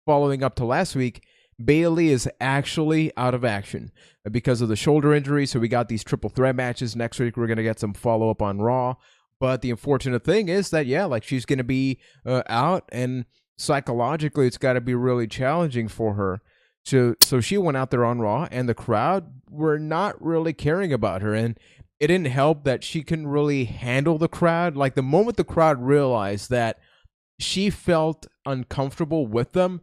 following up to last week, Bayley is actually out of action because of the shoulder injury. So we got these triple threat matches. Next week, we're going to get some follow-up on Raw. But the unfortunate thing is that, yeah, like she's going to be out, and psychologically, it's got to be really challenging for her. So she went out there on Raw, and the crowd were not really caring about her. And it didn't help that she couldn't really handle the crowd. Like, the moment the crowd realized that she felt uncomfortable with them,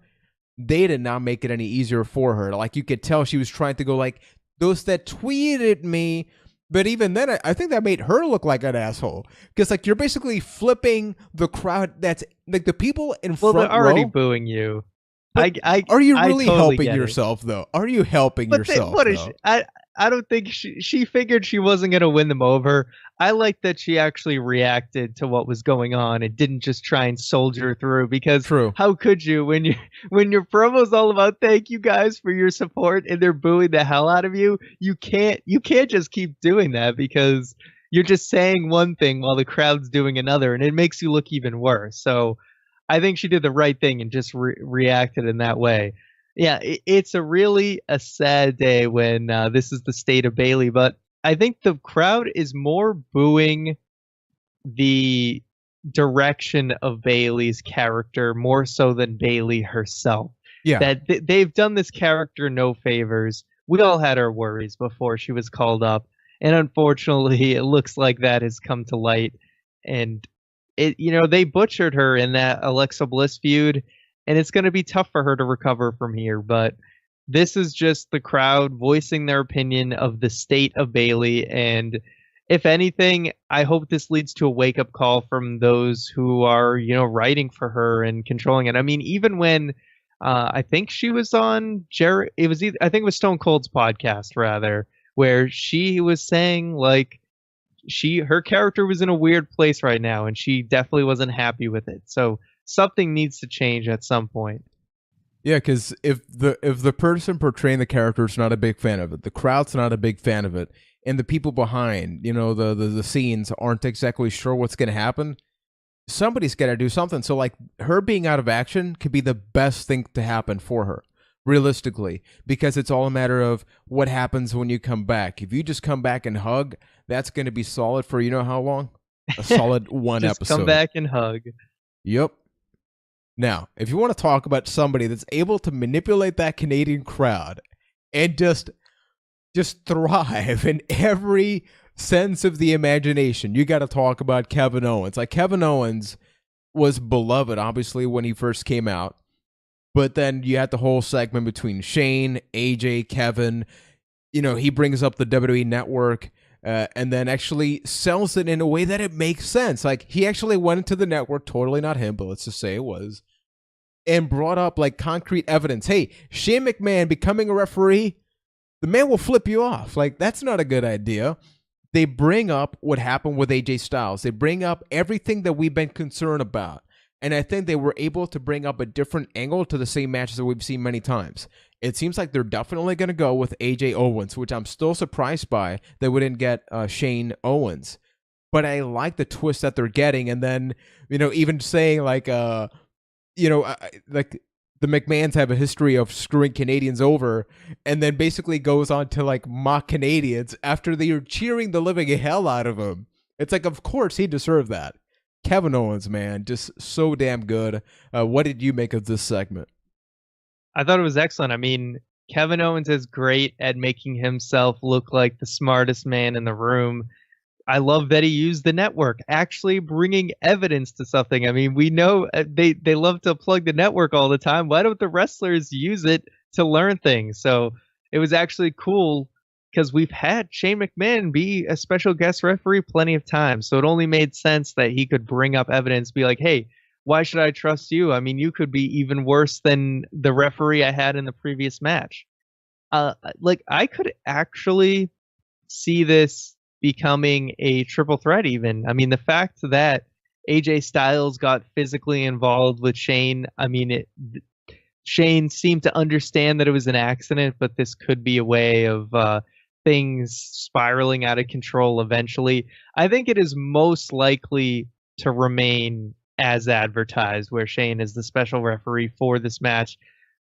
they did not make it any easier for her. Like, you could tell she was trying to go like, those that tweeted me. But even then, I think that made her look like an asshole. Because, like, you're basically flipping the crowd. That's, like, the people in front row. Well, they're already booing you. Are you really totally helping yourself, though? Are you helping yourself, what is she? I don't think she figured she wasn't going to win them over. I like that she actually reacted to what was going on and didn't just try and soldier through, because how could you when your promo's all about thank you guys for your support and they're booing the hell out of you? You can't just keep doing that, because you're just saying one thing while the crowd's doing another, and it makes you look even worse. So I think she did the right thing and just reacted in that way. Yeah, it's a sad day when this is the state of Bayley, but I think the crowd is more booing the direction of Bayley's character more so than Bayley herself. Yeah. That they've done this character no favors. We all had our worries before she was called up, and unfortunately it looks like that has come to light. And they butchered her in that Alexa Bliss feud, and it's going to be tough for her to recover from here. But this is just the crowd voicing their opinion of the state of Bayley. And if anything, I hope this leads to a wake-up call from those who are, writing for her and controlling it. I mean, even when I think she was on I think it was Stone Cold's podcast, rather, where she was saying, like, her character was in a weird place right now, and she definitely wasn't happy with it. So something needs to change at some point. Yeah, because if the person portraying the character is not a big fan of it, the crowd's not a big fan of it, and the people behind, the scenes aren't exactly sure what's going to happen, somebody's got to do something. So, like, her being out of action could be the best thing to happen for her, realistically, because it's all a matter of what happens when you come back. If you just come back and hug, that's going to be solid for how long? A solid one just episode. Come back and hug. Yep. Now, if you want to talk about somebody that's able to manipulate that Canadian crowd and just thrive in every sense of the imagination, you got to talk about Kevin Owens. Like, Kevin Owens was beloved, obviously, when he first came out. But then you had the whole segment between Shane, AJ, Kevin. He brings up the WWE network and then actually sells it in a way that it makes sense. Like, he actually went into the network, totally not him, but let's just say it was, and brought up, like, concrete evidence. Hey, Shane McMahon becoming a referee, the man will flip you off. Like, that's not a good idea. They bring up what happened with AJ Styles. They bring up everything that we've been concerned about. And I think they were able to bring up a different angle to the same matches that we've seen many times. It seems like they're definitely going to go with AJ Owens, which I'm still surprised by that we didn't get Shane Owens. But I like the twist that they're getting. And then, even saying like, like the McMahons have a history of screwing Canadians over, and then basically goes on to like mock Canadians after they are cheering the living hell out of him. It's like, of course he deserved that. Kevin Owens, man, just so damn good. What did you make of this segment? I thought it was excellent. I mean, Kevin Owens is great at making himself look like the smartest man in the room. I love that he used the network, actually bringing evidence to something. I mean, we know they love to plug the network all the time. Why don't the wrestlers use it to learn things? So it was actually cool, because we've had Shane McMahon be a special guest referee plenty of times. So it only made sense that he could bring up evidence, be like, hey, why should I trust you? I mean, you could be even worse than the referee I had in the previous match. I could actually see this becoming a triple threat even. I mean, the fact that AJ Styles got physically involved with Shane, I mean, Shane seemed to understand that it was an accident, but this could be a way of things spiraling out of control eventually. I think it is most likely to remain as advertised, where Shane is the special referee for this match.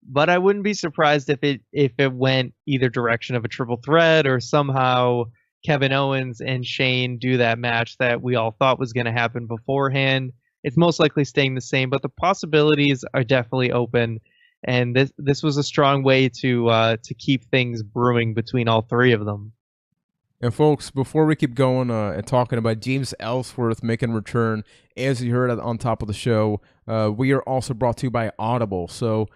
but I wouldn't be surprised if it went either direction of a triple threat, or somehow Kevin Owens and Shane do that match that we all thought was going to happen beforehand. It's most likely staying the same, but the possibilities are definitely open. And this was a strong way to keep things brewing between all three of them. And folks, before we keep going and talking about James Ellsworth making a return, as you heard on top of the show, we are also brought to you by Audible. So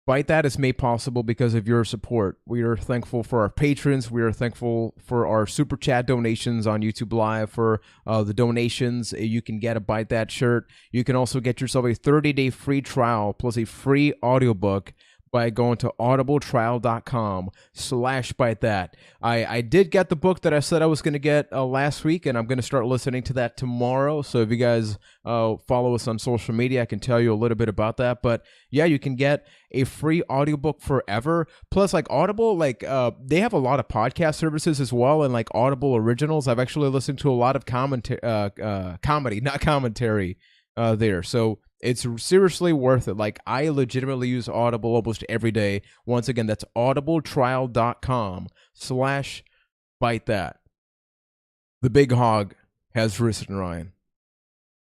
Byte That is made possible because of your support. We are thankful for our patrons. We are thankful for our super chat donations on YouTube Live. For the donations, you can get a Byte That shirt. You can also get yourself a 30-day free trial plus a free audiobook by going to audibletrial.com/bytethat. I did get the book that I said I was going to get last week, and I'm going to start listening to that tomorrow. So if you guys follow us on social media, I can tell you a little bit about that. But yeah, you can get a free audiobook forever. Plus, like Audible, like they have a lot of podcast services as well, and like Audible Originals. I've actually listened to a lot of comedy, not commentary there. So it's seriously worth it. Like, I legitimately use Audible almost every day. Once again, that's audibletrial.com/bytethat. The Big Hog has risen, Ryan.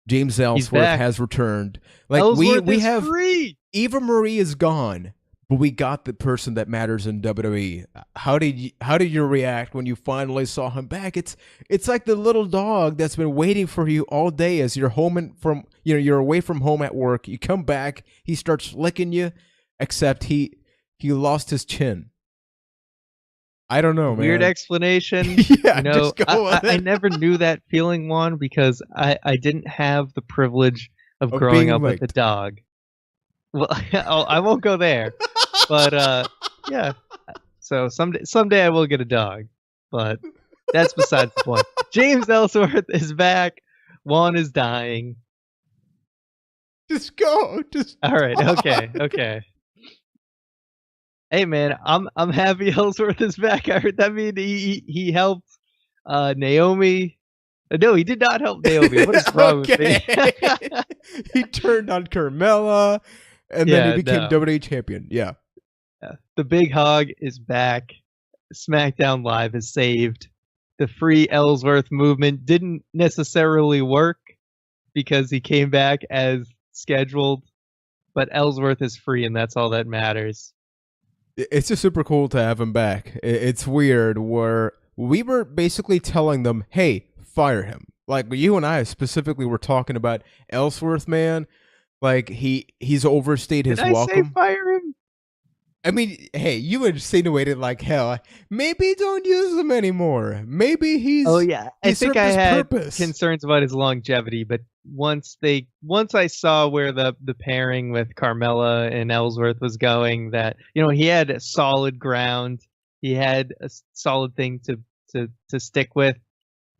James Ellsworth has returned. Like, Ellsworth we is have free. Eva Marie is gone, but we got the person that matters in WWE. How did you react when you finally saw him back? It's like the little dog that's been waiting for you all day as you're you're away from home at work. You come back, he starts licking you, except he lost his chin. I don't know, man. Weird explanation. Yeah, just go with it. I never knew that feeling, Juan, because I didn't have the privilege of growing up with a dog. Well, I won't go there. But yeah. So someday I will get a dog. But that's besides the point. James Ellsworth is back. Juan is dying. Just go. All right. Okay. Hey man, I'm happy Ellsworth is back. I heard that mean he helped Naomi. No, he did not help Naomi. What is wrong with me? He turned on Carmella, and then he became WWE champion. Yeah. The Big Hog is back. SmackDown Live is saved. The free Ellsworth movement didn't necessarily work because he came back as scheduled, but Ellsworth is free, and that's all that matters. It's just super cool to have him back. It's weird where we were basically telling them, hey, fire him. Like, you and I specifically were talking about Ellsworth, man. Like, he's overstayed his welcome. Did I say fire him? I mean, hey, you insinuated like hell. Maybe don't use him anymore. Maybe he's. Oh yeah, I think I had purpose. Concerns about his longevity, but once I saw where the pairing with Carmella and Ellsworth was going, that he had a solid ground, he had a solid thing to stick with.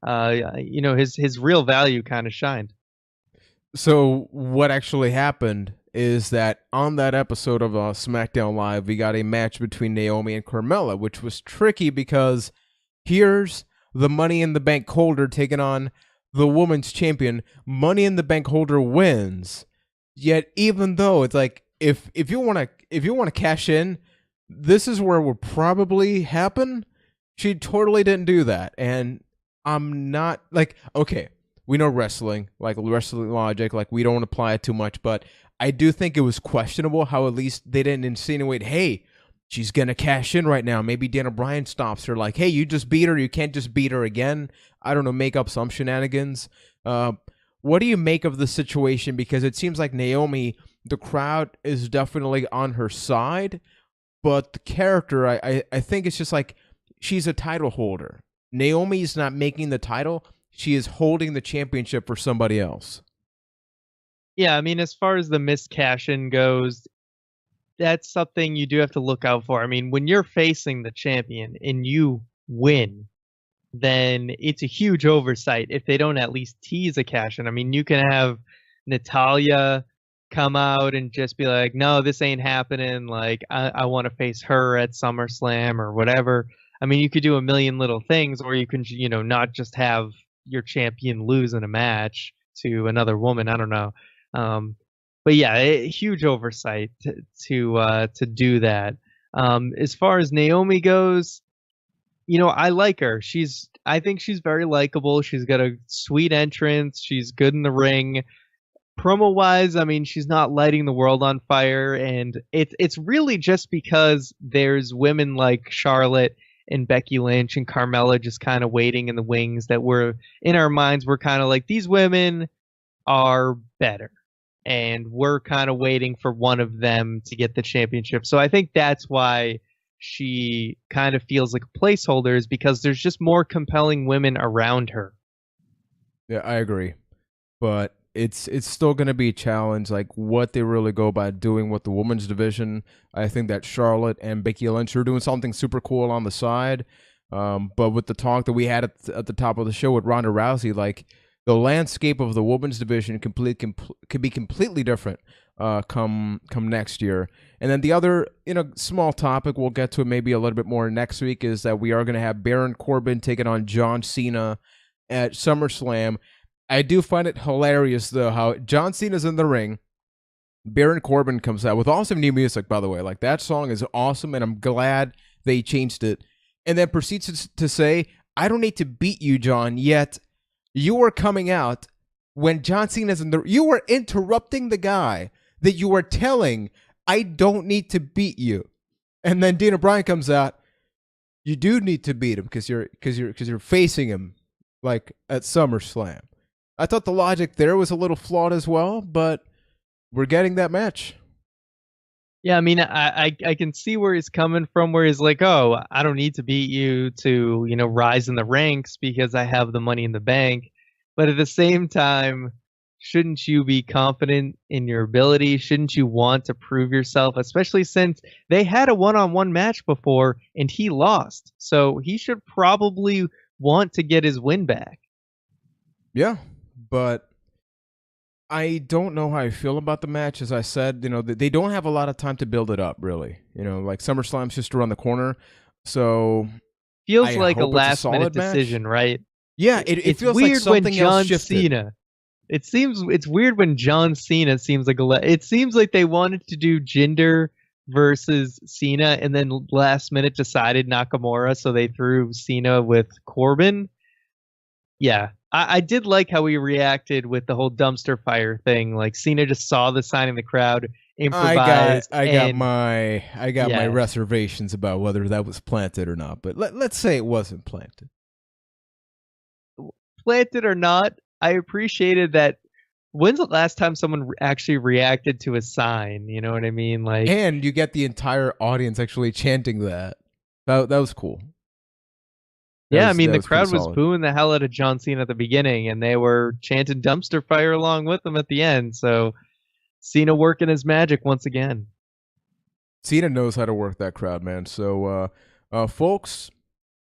His real value kind of shined. So what actually happened is that on that episode of SmackDown Live, we got a match between Naomi and Carmella, which was tricky because here's the Money in the Bank holder taking on the women's champion. Money in the Bank holder wins. Yet even though it's like if you want to cash in, this is where it would probably happen. She totally didn't do that, and I'm not like, okay, we know wrestling, like wrestling logic, like we don't apply it too much, but I do think it was questionable how at least they didn't insinuate, hey, she's going to cash in right now. Maybe Daniel Bryan stops her like, hey, you just beat her. You can't just beat her again. I don't know, make up some shenanigans. What do you make of the situation? Because it seems like Naomi, the crowd is definitely on her side, but the character, I think it's just like she's a title holder. Naomi's not making the title. She is holding the championship for somebody else. Yeah, I mean, as far as the missed cash-in goes, that's something you do have to look out for. I mean, when you're facing the champion and you win, then it's a huge oversight if they don't at least tease a cash-in. I mean, you can have Natalya come out and just be like, no, this ain't happening. Like, I want to face her at SummerSlam or whatever. I mean, you could do a million little things, or you can, not just have your champion lose in a match to another woman. I don't know. But yeah, huge oversight to do that. As far as Naomi goes, I like her. I think she's very likable. She's got a sweet entrance. She's good in the ring. Promo wise, I mean, she's not lighting the world on fire, and it's really just because there's women like Charlotte and Becky Lynch and Carmella just kind of waiting in the wings that in our minds, we're kind of like, these women are better, and we're kind of waiting for one of them to get the championship. So I think that's why she kind of feels like a placeholder, is because there's just more compelling women around her. Yeah, I agree. But it's still going to be a challenge, like what they really go about doing with the women's division. I think that Charlotte and Becky Lynch are doing something super cool on the side. But with the talk that we had at the top of the show with Ronda Rousey, like the landscape of the women's division could be completely different come next year. And then the other small topic, we'll get to it maybe a little bit more next week, is that we are going to have Baron Corbin taking on John Cena at SummerSlam. I do find it hilarious, though, how John Cena's in the ring. Baron Corbin comes out with awesome new music, by the way. Like, that song is awesome, and I'm glad they changed it. And then proceeds to say, I don't need to beat you, John, yet you are coming out when John Cena's in the... You are interrupting the guy that you are telling, I don't need to beat you. And then Dana Bryan comes out, you do need to beat him because you're facing him, like, at SummerSlam. I thought the logic there was a little flawed as well, but we're getting that match. Yeah, I mean, I can see where he's coming from, where he's like, oh, I don't need to beat you to, rise in the ranks because I have the money in the bank. But at the same time, shouldn't you be confident in your ability? Shouldn't you want to prove yourself, especially since they had a one-on-one match before and he lost? So he should probably want to get his win back. Yeah. But I don't know how I feel about the match. As I said, they don't have a lot of time to build it up, really. Like SummerSlam's just around the corner. So feels like a last-minute decision, right? Yeah, it feels weird like something when John else shifted. Cena. It's weird when John Cena seems like it seems like they wanted to do Jinder versus Cena, and then last minute decided Nakamura, so they threw Cena with Corbin. Yeah. I did like how he reacted with the whole dumpster fire thing. Like, Cena just saw the sign in the crowd, improvised. I got my reservations about whether that was planted or not. But let's say it wasn't planted. Planted or not, I appreciated that. When's the last time someone actually reacted to a sign? You know what I mean? Like, and you get the entire audience actually chanting that. That was cool. Yeah, I mean, the crowd was booing the hell out of John Cena at the beginning, and they were chanting dumpster fire along with him at the end. So Cena working his magic once again. Cena knows how to work that crowd, man. So, folks,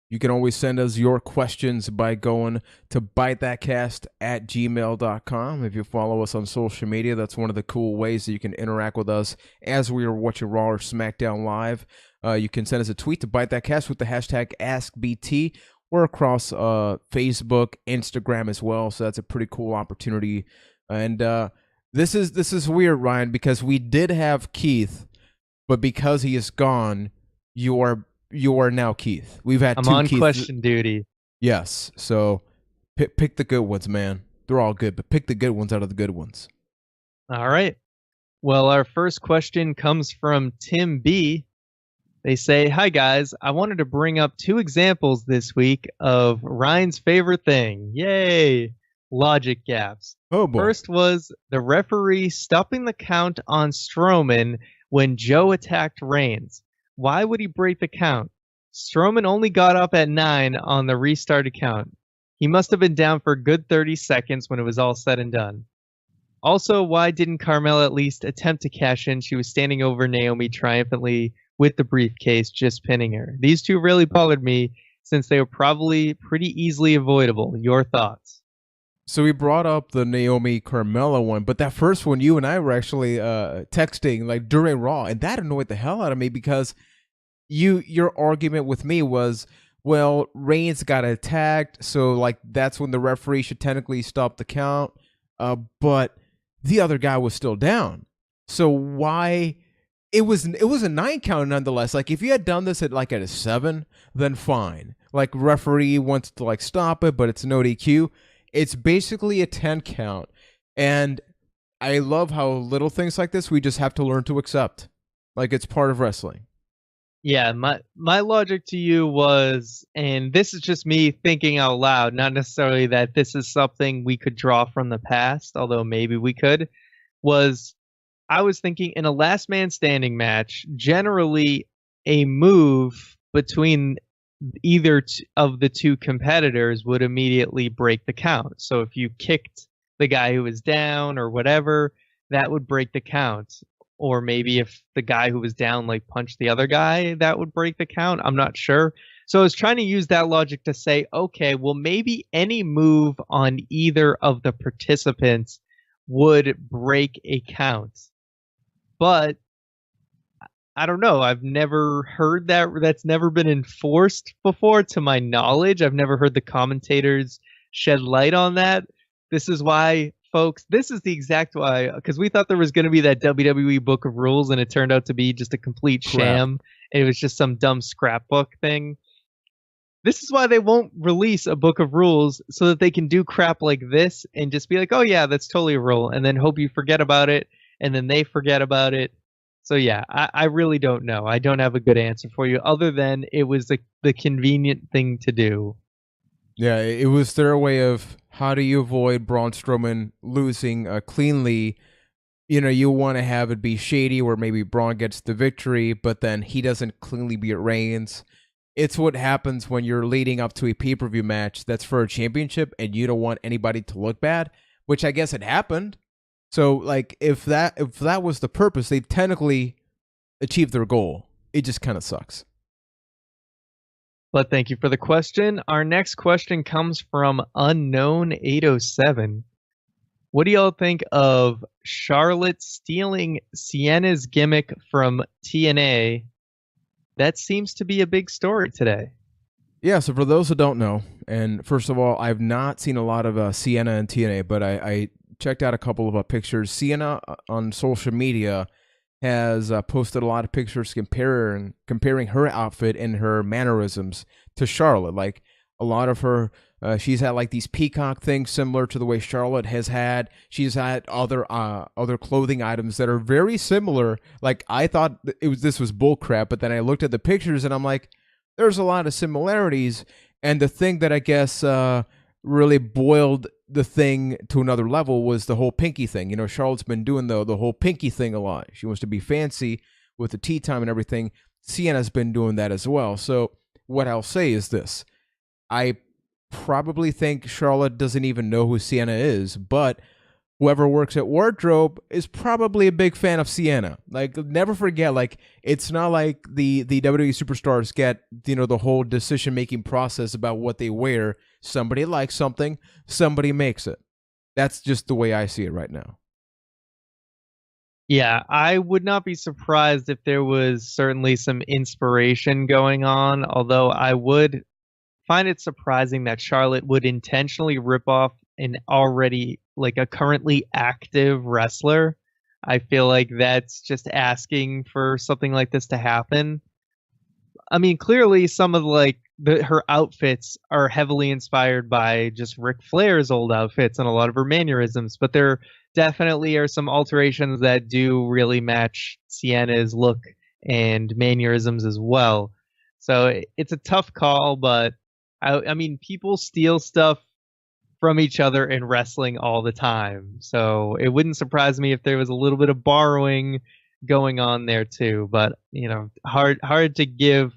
you can always send us your questions by going to bytethatcast@gmail.com. If you follow us on social media, that's one of the cool ways that you can interact with us as we are watching Raw or SmackDown live. You can send us a tweet to ByteThatCast with the hashtag AskBT. We're across Facebook, Instagram as well, so that's a pretty cool opportunity. And this is weird, Ryan, because we did have Keith, but because he is gone, you are now Keith. We've had I'm two on Keiths. question duty. Yes, so pick the good ones, man. They're all good, but pick the good ones out of the good ones. All right. Well, our first question comes from Tim B. They say, hi guys, I wanted to bring up 2 examples this week of Ryan's favorite thing. Yay! Logic gaps. Oh boy. First was the referee stopping the count on Strowman when Joe attacked Reigns. Why would he break the count? Strowman only got up at 9 on the restarted count. He must have been down for a good 30 seconds when it was all said and done. Also, why didn't Carmella at least attempt to cash in? She was standing over Naomi triumphantly with the briefcase, just pinning her. These 2 really bothered me since they were probably pretty easily avoidable. Your thoughts? So we brought up the Naomi Carmella one, but that first one, you and I were actually texting like during Raw, and that annoyed the hell out of me because your argument with me was, well, Reigns got attacked, so like that's when the referee should technically stop the count. But the other guy was still down. So why? It was a 9 count nonetheless. Like if you had done this at a 7, then fine. Like referee wants to stop it, but it's no DQ. It's basically a 10 count, and I love how little things like this we just have to learn to accept. Like it's part of wrestling. Yeah, my logic to you was, and this is just me thinking out loud, not necessarily that this is something we could draw from the past, although maybe we could, was I was thinking in a last man standing match, generally a move between either of the two competitors would immediately break the count. So if you kicked the guy who was down or whatever, that would break the count. Or maybe if the guy who was down punched the other guy, that would break the count. I'm not sure. So I was trying to use that logic to say, okay, well, maybe any move on either of the participants would break a count. But I don't know. I've never heard that. That's never been enforced before, to my knowledge. I've never heard the commentators shed light on that. This is why, folks, this is the exact why, because we thought there was going to be that WWE Book of Rules, and it turned out to be just a complete sham. It was just some dumb scrapbook thing. This is why they won't release a book of rules, so that they can do crap like this and just be like, oh yeah, that's totally a rule, and then hope you forget about it, and then they forget about it. So yeah, I really don't know. I don't have a good answer for you, other than it was the convenient thing to do. Yeah, it was their way of, how do you avoid Braun Strowman losing cleanly? You want to have it be shady where maybe Braun gets the victory, but then he doesn't cleanly beat Reigns. It's what happens when you're leading up to a pay-per-view match that's for a championship and you don't want anybody to look bad, which I guess it happened. So, if that was the purpose, they've technically achieved their goal. It just kind of sucks. But thank you for the question. Our next question comes from Unknown807. What do y'all think of Charlotte stealing Sienna's gimmick from TNA? That seems to be a big story today. Yeah, so for those who don't know, and first of all, I've not seen a lot of Sienna and TNA, but I checked out a couple of pictures. Sienna on social media has posted a lot of pictures comparing her outfit and her mannerisms to Charlotte. A lot of her, she's had these peacock things similar to the way Charlotte has had. She's had other clothing items that are very similar. I thought this was bullcrap, but then I looked at the pictures and I'm like, there's a lot of similarities. And the thing that I guess really boiled the thing to another level was the whole pinky thing. Charlotte's been doing the whole pinky thing a lot. She wants to be fancy with the tea time and everything. Sienna's been doing that as well. So what I'll say is this. I probably think Charlotte doesn't even know who Sienna is, but whoever works at wardrobe is probably a big fan of Sienna. Never forget, it's not like the WWE superstars get, the whole decision-making process about what they wear. Somebody likes something, somebody makes it. That's just the way I see it right now. Yeah, I would not be surprised if there was certainly some inspiration going on, although I would find it surprising that Charlotte would intentionally rip off an already a currently active wrestler. I feel like that's just asking for something like this to happen. I mean, clearly some of her outfits are heavily inspired by just Ric Flair's old outfits and a lot of her mannerisms, but there definitely are some alterations that do really match Sienna's look and mannerisms as well. So it's a tough call, but I mean, people steal stuff from each other in wrestling all the time. So it wouldn't surprise me if there was a little bit of borrowing going on there too. But, hard to give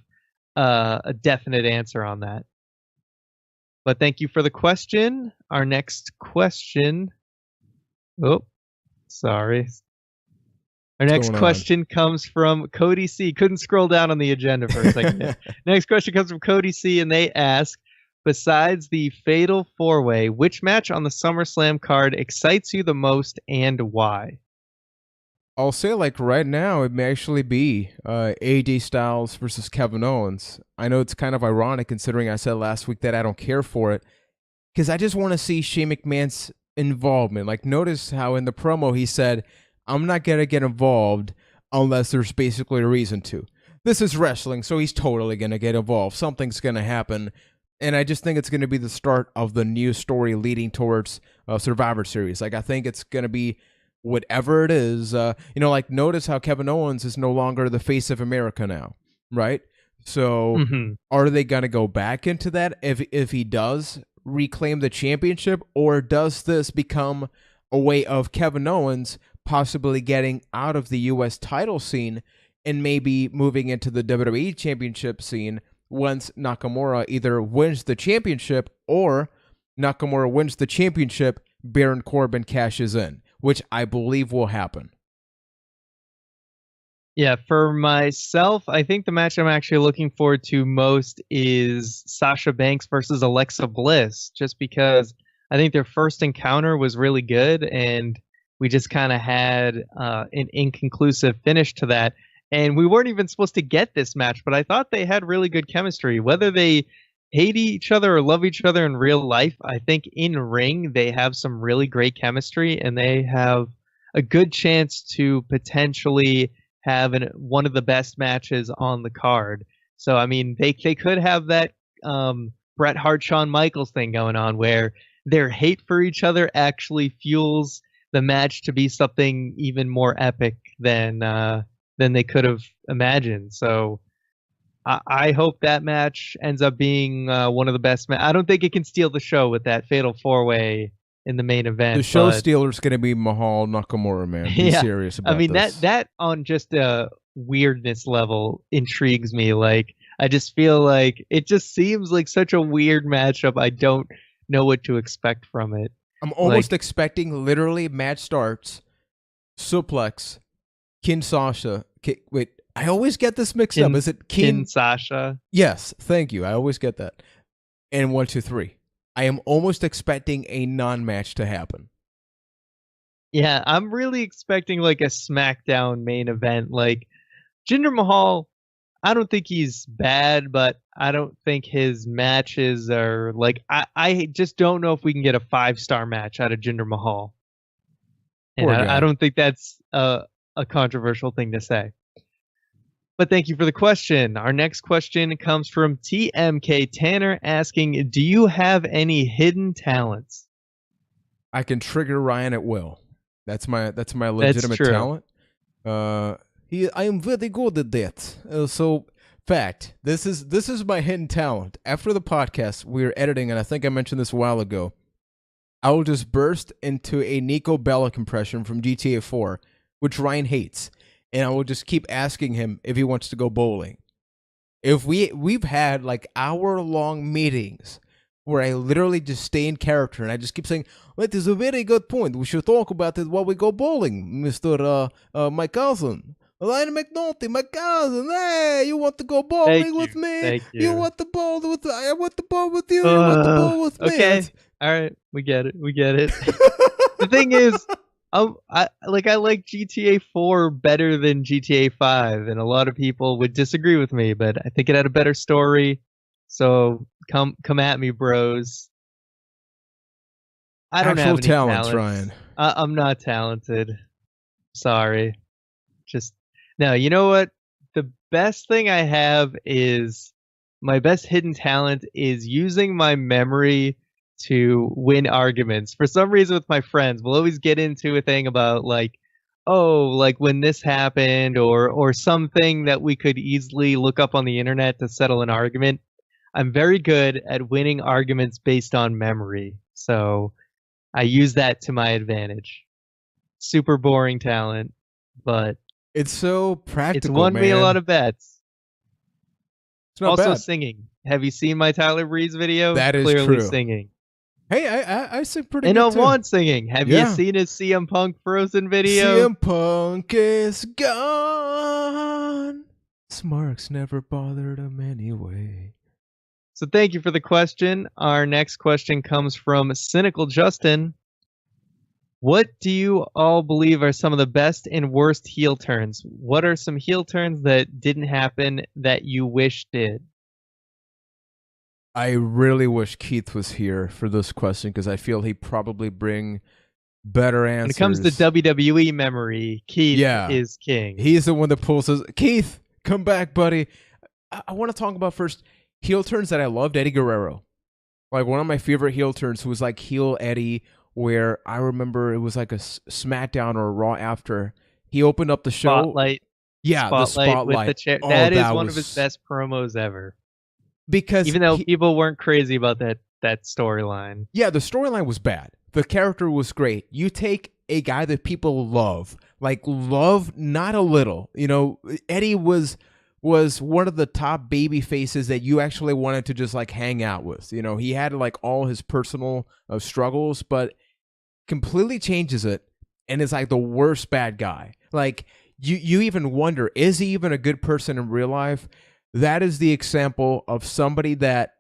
a definite answer on that. But thank you for the question. Our next question. Oh, sorry. Our next question comes from Cody C. Couldn't scroll down on the agenda for a second. Next question comes from Cody C. And they ask, besides the Fatal 4-Way, which match on the SummerSlam card excites you the most and why? I'll say right now, it may actually be AJ Styles versus Kevin Owens. I know it's kind of ironic considering I said last week that I don't care for it, because I just want to see Shane McMahon's involvement. Like, notice how in the promo he said, I'm not going to get involved unless there's basically a reason to. This is wrestling, so he's totally going to get involved. Something's going to happen. And I just think it's going to be the start of the new story leading towards Survivor Series. Like, I think it's going to be whatever it is. Like, notice how Kevin Owens is no longer the face of America now, right? So are they going to go back into that if he does reclaim the championship, or does this become a way of Kevin Owens possibly getting out of the U.S. title scene and maybe moving into the WWE championship scene once Nakamura either wins the championship or Nakamura wins the championship, Baron Corbin cashes in, which I believe will happen. Yeah, for myself, I think the match I'm actually looking forward to most is Sasha Banks versus Alexa Bliss, just because I think their first encounter was really good, and we just kind of had an inconclusive finish to that. And we weren't even supposed to get this match, but I thought they had really good chemistry. Whether they hate each other or love each other in real life, I think in ring they have some really great chemistry, and they have a good chance to potentially have one of the best matches on the card. So, I mean, they could have that Bret Hart, Shawn Michaels thing going on where their hate for each other actually fuels the match to be something even more epic than they could have imagined. So I hope that match ends up being one of the best. I don't think it can steal the show with that fatal 4-way in the main event. The show stealer's going to be Mahal Nakamura, man. Be serious about this. I mean, that on just a weirdness level intrigues me. Like, I just feel like it just seems like such a weird matchup. I don't know what to expect from it. I'm almost expecting literally match starts, suplex, Kinshasa. Wait, I always get this mixed up. Is it Kinshasa? Yes, thank you. I always get that. And 1, 2, 3. I am almost expecting a non-match to happen. Yeah, I'm really expecting like a Smackdown main event. Like, Jinder Mahal, I don't think he's bad, but I don't think his matches are like, I just don't know if we can get a 5-star match out of Jinder Mahal. And I don't think that's a controversial thing to say. But thank you for the question. Our next question comes from TMK Tanner asking, do you have any hidden talents? I can trigger Ryan at will. That's my legitimate talent. I am very good at that. So, fact, this is my hidden talent. After the podcast, we were editing, and I think I mentioned this a while ago. I will just burst into a Nico Bellic impression from GTA 4, which Ryan hates. And I will just keep asking him if he wants to go bowling. If we've had like hour-long meetings where I literally just stay in character and I just keep saying, "That is a very good point. We should talk about it while we go bowling, Mister my cousin, Ryan McNulty, my cousin. Hey, you want to go bowling with me? Thank you. You want to bowl with? I want to bowl with you. You want to bowl with me? Okay, all right, we get it. The thing is, I like GTA 4 better than GTA 5, and a lot of people would disagree with me, but I think it had a better story. So come at me, bros. I don't have any talents, Ryan. I'm not talented. Sorry. No, you know what? The best thing I have is my best hidden talent is using my memory to win arguments. For some reason with my friends, we'll always get into a thing about like, oh, like when this happened or something that we could easily look up on the internet to settle an argument. I'm very good at winning arguments based on memory. So I use that to my advantage. Super boring talent, but it's so practical. It's won me a lot of bets. It's not also bad. Singing. Have you seen my Tyler Breeze video? That is clearly true. Singing. Hey, I sing pretty and good too. want singing. Have you seen his CM Punk Frozen video? CM Punk is gone. Smarks never bothered him anyway. So thank you for the question. Our next question comes from Cynical Justin. What do you all believe are some of the best and worst heel turns? What are some heel turns that didn't happen that you wish did? I really wish Keith was here for this question because I feel he'd probably bring better answers. When it comes to WWE memory, Keith is king. He's the one that pulls us. Keith, come back, buddy. I want to talk about first heel turns that I loved. Eddie Guerrero. Like one of my favorite heel turns was like heel Eddie, where I remember it was like a SmackDown or a Raw after. He opened up the show. Spotlight. Yeah, the Spotlight. With the chair. That is one of his best promos ever. Because even though people weren't crazy about that storyline. Yeah, the storyline was bad. The character was great. You take a guy that people love not a little. You know, Eddie was one of the top baby faces that you actually wanted to just like hang out with. You know, he had like all his personal struggles, but completely changes it and is like the worst bad guy. Like you even wonder, is he even a good person in real life? That is the example of somebody that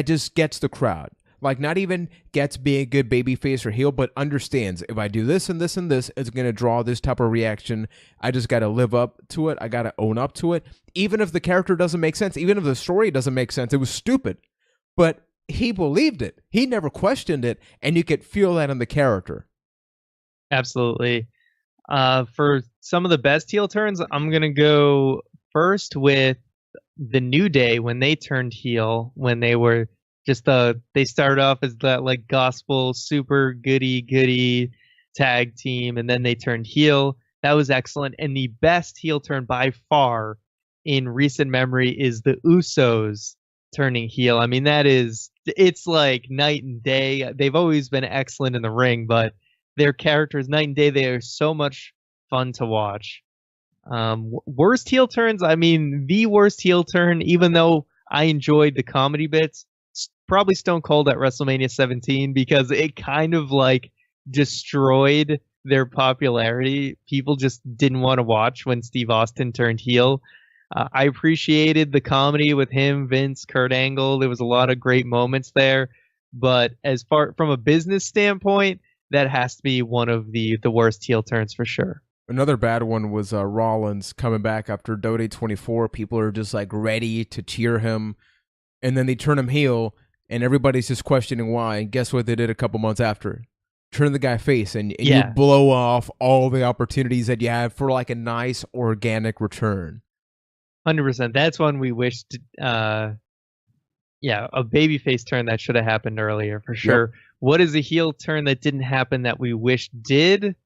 just gets the crowd. Like not even gets being a good baby face or heel, but understands if I do this and this and this, it's going to draw this type of reaction. I just got to live up to it. I got to own up to it. Even if the character doesn't make sense, even if the story doesn't make sense, it was stupid. But he believed it. He never questioned it. And you could feel that in the character. Absolutely. For some of the best heel turns, I'm going to go first with the New Day when they turned heel, when they were they started off as that like gospel super goody tag team, and then they turned heel. That was excellent. And the best heel turn by far in recent memory is the Usos turning heel. I mean, it's like night and day. They've always been excellent in the ring, but their characters night and day. They are so much fun to watch. Worst heel turns. I mean, the worst heel turn, even though I enjoyed the comedy bits, probably Stone Cold at WrestleMania 17, because it kind of like destroyed their popularity. People just didn't want to watch when Steve Austin turned heel. I appreciated the comedy with him, Vince, Kurt Angle. There was a lot of great moments there, but as far from a business standpoint, that has to be one of the worst heel turns for sure. Another bad one was Rollins coming back after Dode 24. People are just like ready to cheer him, and then they turn him heel, and everybody's just questioning why. And guess what they did a couple months after? Turn the guy face, and you blow off all the opportunities that you have for like a nice organic return. 100%. That's one we wished. A babyface turn that should have happened earlier for sure. Yep. What is a heel turn that didn't happen that we wish did?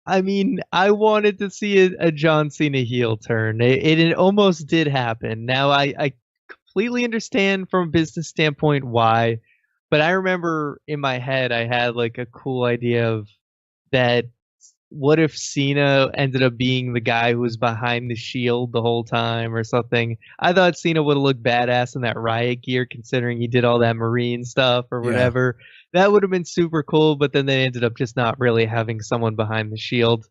I mean, I wanted to see a John Cena heel turn. It almost did happen. Now, I completely understand from a business standpoint why, but I remember in my head I had like a cool idea of that. What if Cena ended up being the guy who was behind the Shield the whole time or something? I thought Cena would have looked badass in that riot gear, considering he did all that Marine stuff or whatever. Yeah. That would have been super cool, but then they ended up just not really having someone behind the Shield.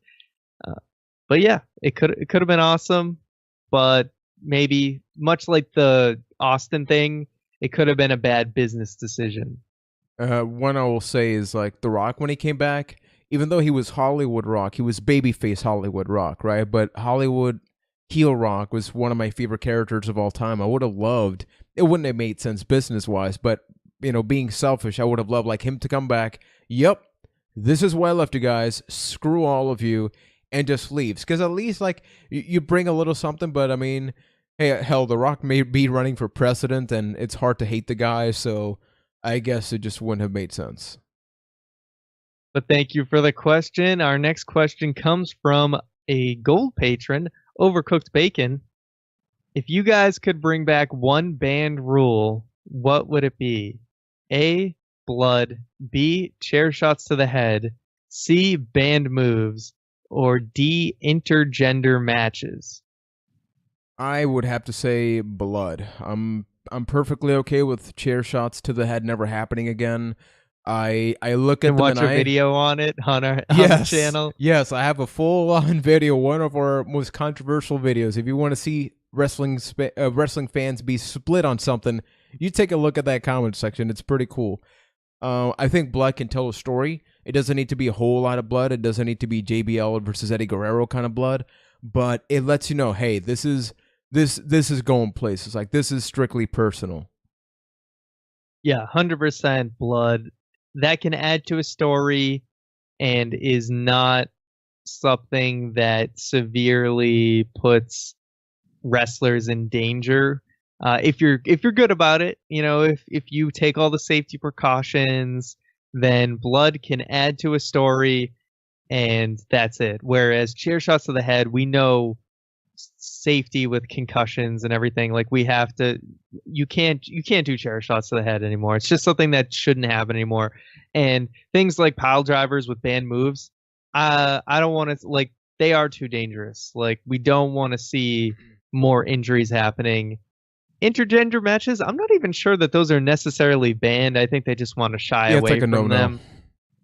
But yeah, it could have been awesome, but maybe much like the Austin thing, it could have been a bad business decision. One I will say is like The Rock when he came back. Even though he was Hollywood Rock, he was babyface Hollywood Rock, right? But Hollywood heel Rock was one of my favorite characters of all time. I would have loved, it wouldn't have made sense business-wise, but, you know, being selfish, I would have loved like him to come back. Yep, this is why I left you guys. Screw all of you, and just leaves. Because at least, like, you bring a little something, but, I mean, hey, hell, The Rock may be running for president, and it's hard to hate the guy, so I guess it just wouldn't have made sense. But thank you for the question. Our next question comes from a gold patron, Overcooked Bacon. If you guys could bring back one banned rule, what would it be? A, blood. B, chair shots to the head. C, banned moves. Or D, intergender matches. I would have to say blood. I'm perfectly okay with chair shots to the head never happening again. I look at them watch and a video on it on the channel. Yes, I have a full-on video, one of our most controversial videos. If you want to see wrestling fans be split on something, you take a look at that comment section. It's pretty cool. I think blood can tell a story. It doesn't need to be a whole lot of blood. It doesn't need to be JBL versus Eddie Guerrero kind of blood, but it lets you know, hey, this is this is going places. Like, this is strictly personal. Yeah, 100% blood. That can add to a story and is not something that severely puts wrestlers in danger. If you're good about it, if you take all the safety precautions, then blood can add to a story, and that's it. Whereas chair shots to the head, we know safety with concussions and everything. Like, we have to. You can't do chair shots to the head anymore. It's just something that shouldn't happen anymore. And things like pile drivers with banned moves, I don't want to, like, they are too dangerous. Like, we don't want to see more injuries happening. Intergender matches, I'm not even sure that those are necessarily banned. I think they just want to shy away from them.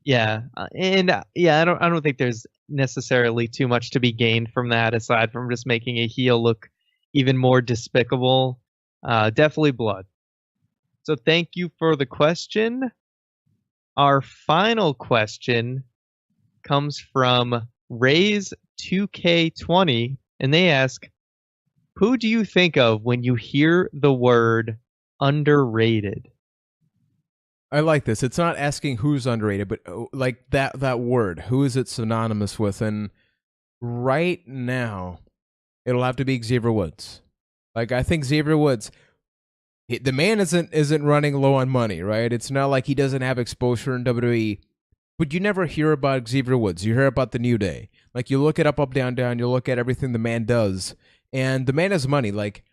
Yeah, and I don't think there's necessarily too much to be gained from that, aside from just making a heel look even more despicable. Definitely blood. So thank you for the question. Our final question comes from Raise2K20, and they ask, who do you think of when you hear the word underrated? I like this. It's not asking who's underrated, but like that word. Who is it synonymous with? And right now, it'll have to be Xavier Woods. Like, I think Xavier Woods, the man isn't running low on money, right? It's not like he doesn't have exposure in WWE, but you never hear about Xavier Woods. You hear about the New Day. Like, you look it up, down, down. You look at everything the man does. And the man has money. Like,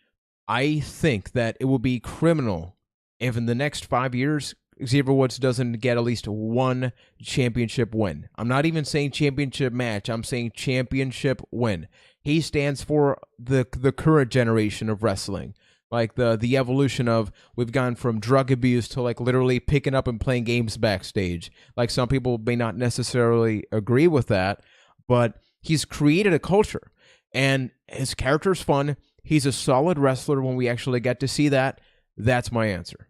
I think that it will be criminal if in the next 5 years, Xavier Woods doesn't get at least one championship win. I'm not even saying championship match. I'm saying championship win. He stands for the current generation of wrestling. Like, the evolution of, we've gone from drug abuse to, like, literally picking up and playing games backstage. Like, some people may not necessarily agree with that, but he's created a culture. And his character's fun. He's a solid wrestler when we actually get to see that. That's my answer.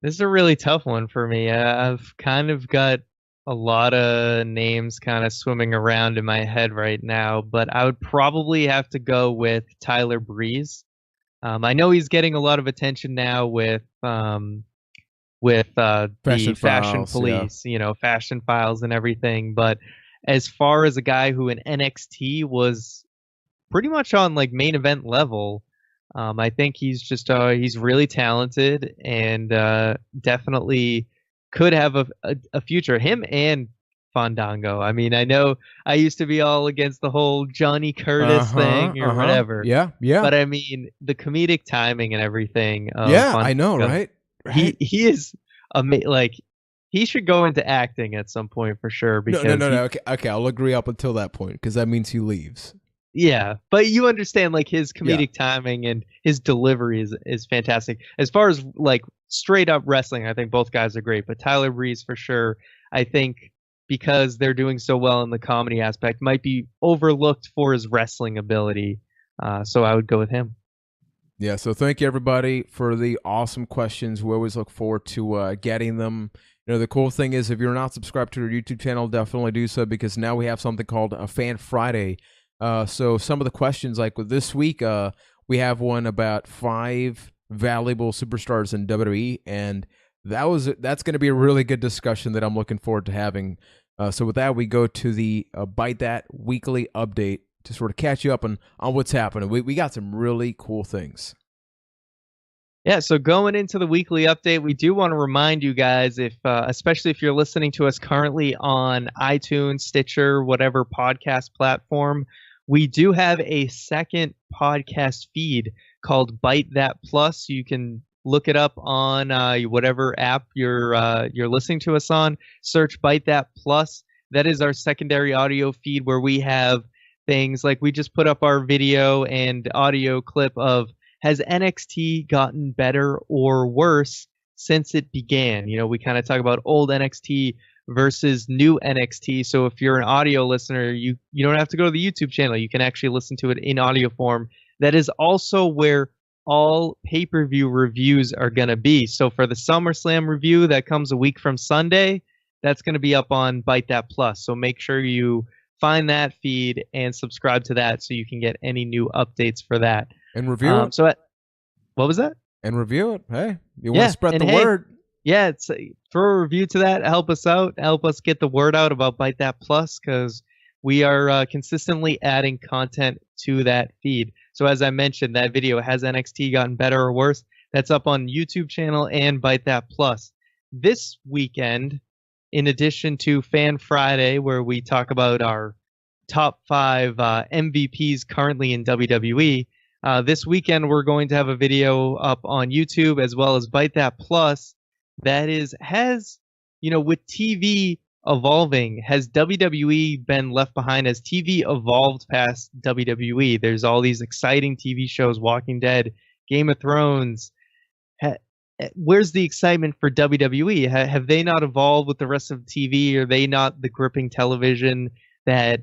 This is a really tough one for me. I've kind of got a lot of names kind of swimming around in my head right now, but I would probably have to go with Tyler Breeze. I know he's getting a lot of attention now with the Fashion Police, Fashion Files and everything, but as far as a guy who in NXT was pretty much on, like, main event level, I think he's just he's really talented and definitely could have a future. Him and Fandango. I mean, I know I used to be all against the whole Johnny Curtis thing or whatever. Yeah. But I mean, the comedic timing and everything. I know, right? He is like, he should go into acting at some point for sure. Because no. Okay, I'll agree up until that point, because that means he leaves. Yeah, but you understand, like, his comedic timing and his delivery is fantastic. As far as, like, straight up wrestling, I think both guys are great. But Tyler Breeze, for sure, I think, because they're doing so well in the comedy aspect, might be overlooked for his wrestling ability. So I would go with him. Yeah, so thank you, everybody, for the awesome questions. We always look forward to getting them. The cool thing is, if you're not subscribed to our YouTube channel, definitely do so, because now we have something called a Fan Friday. So some of the questions, like with this week, we have one about 5 valuable superstars in WWE, and that's going to be a really good discussion that I'm looking forward to having. So with that, we go to the Byte That weekly update to sort of catch you up on what's happening. We got some really cool things. Yeah, so going into the weekly update, we do want to remind you guys, if especially if you're listening to us currently on iTunes, Stitcher, whatever podcast platform, we do have a second podcast feed called Byte That Plus. You can look it up on whatever app you're listening to us on. Search Byte That Plus. That is our secondary audio feed where we have things like, we just put up our video and audio clip of, has NXT gotten better or worse since it began? We kind of talk about old NXT versus new NXT. So if you're an audio listener, you don't have to go to the YouTube channel. You can actually listen to it in audio form. That is also where all pay-per-view reviews are going to be. So for the SummerSlam review that comes a week from Sunday, that's going to be up on Byte That Plus. So make sure you find that feed and subscribe to that so you can get any new updates for that. And review it. What was that? And review it. Hey, you want to spread the word? Yeah, throw a review to that. Help us out. Help us get the word out about Byte That Plus, because we are consistently adding content to that feed. So as I mentioned, that video, has NXT gotten better or worse? That's up on YouTube channel and Byte That Plus. This weekend, in addition to Fan Friday, where we talk about our top 5 MVPs currently in WWE, this weekend we're going to have a video up on YouTube as well as Byte That Plus. That has, with TV evolving, has WWE been left behind? Has TV evolved past WWE? There's all these exciting TV shows, Walking Dead, Game of Thrones. Where's the excitement for WWE? Have they not evolved with the rest of TV? Are they not the gripping television that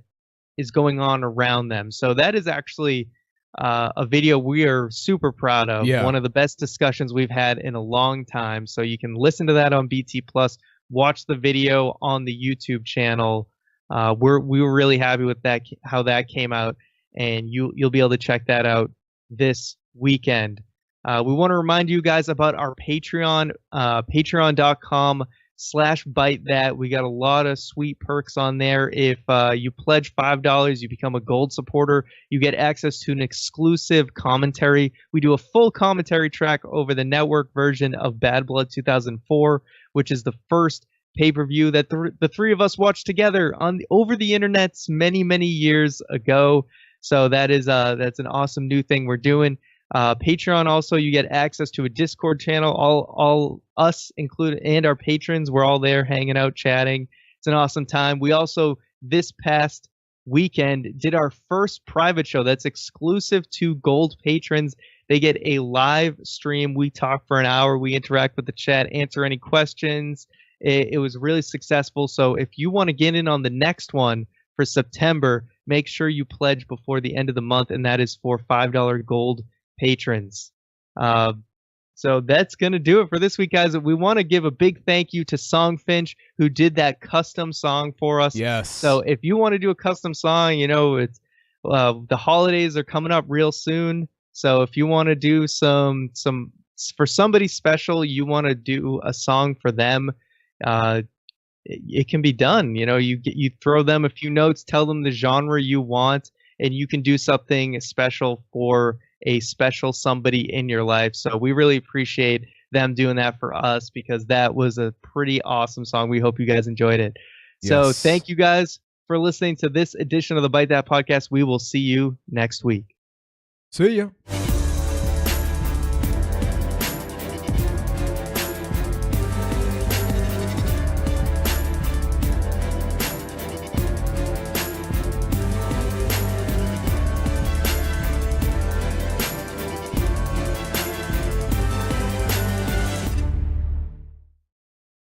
is going on around them? So that is actually a video we are super proud of. Yeah. One of the best discussions we've had in a long time. So you can listen to that on BT Plus, watch the video on the YouTube channel. We were really happy with that, how that came out, and you'll be able to check that out this weekend. We want to remind you guys about our Patreon, patreon.com/ByteThat. We got a lot of sweet perks on there. If you pledge $5, you become a gold supporter. You get access to an exclusive commentary. We do a full commentary track over the network version of Bad Blood 2004, which is the first pay-per-view that the three of us watched together over the internets many years ago. So that's an awesome new thing we're doing. Patreon also, you get access to a Discord channel. All us included and our patrons, we're all there hanging out, chatting. It's an awesome time. We also, this past weekend, did our first private show that's exclusive to gold patrons. They get a live stream. We talk for an hour. We interact with the chat, answer any questions. It was really successful. So if you want to get in on the next one for September, make sure you pledge before the end of the month, and that is for $5 gold patrons. So that's going to do it for this week, guys. We want to give a big thank you to Songfinch, who did that custom song for us. Yes. So if you want to do a custom song, it's the holidays are coming up real soon. So if you want to do some for somebody special, you want to do a song for them, it can be done. You throw them a few notes, tell them the genre you want, and you can do something special for a special somebody in your life. So we really appreciate them doing that for us, because that was a pretty awesome song. We hope you guys enjoyed it. So Yes. thank you guys for listening to this edition of the Byte That podcast. We will see you next week. See ya.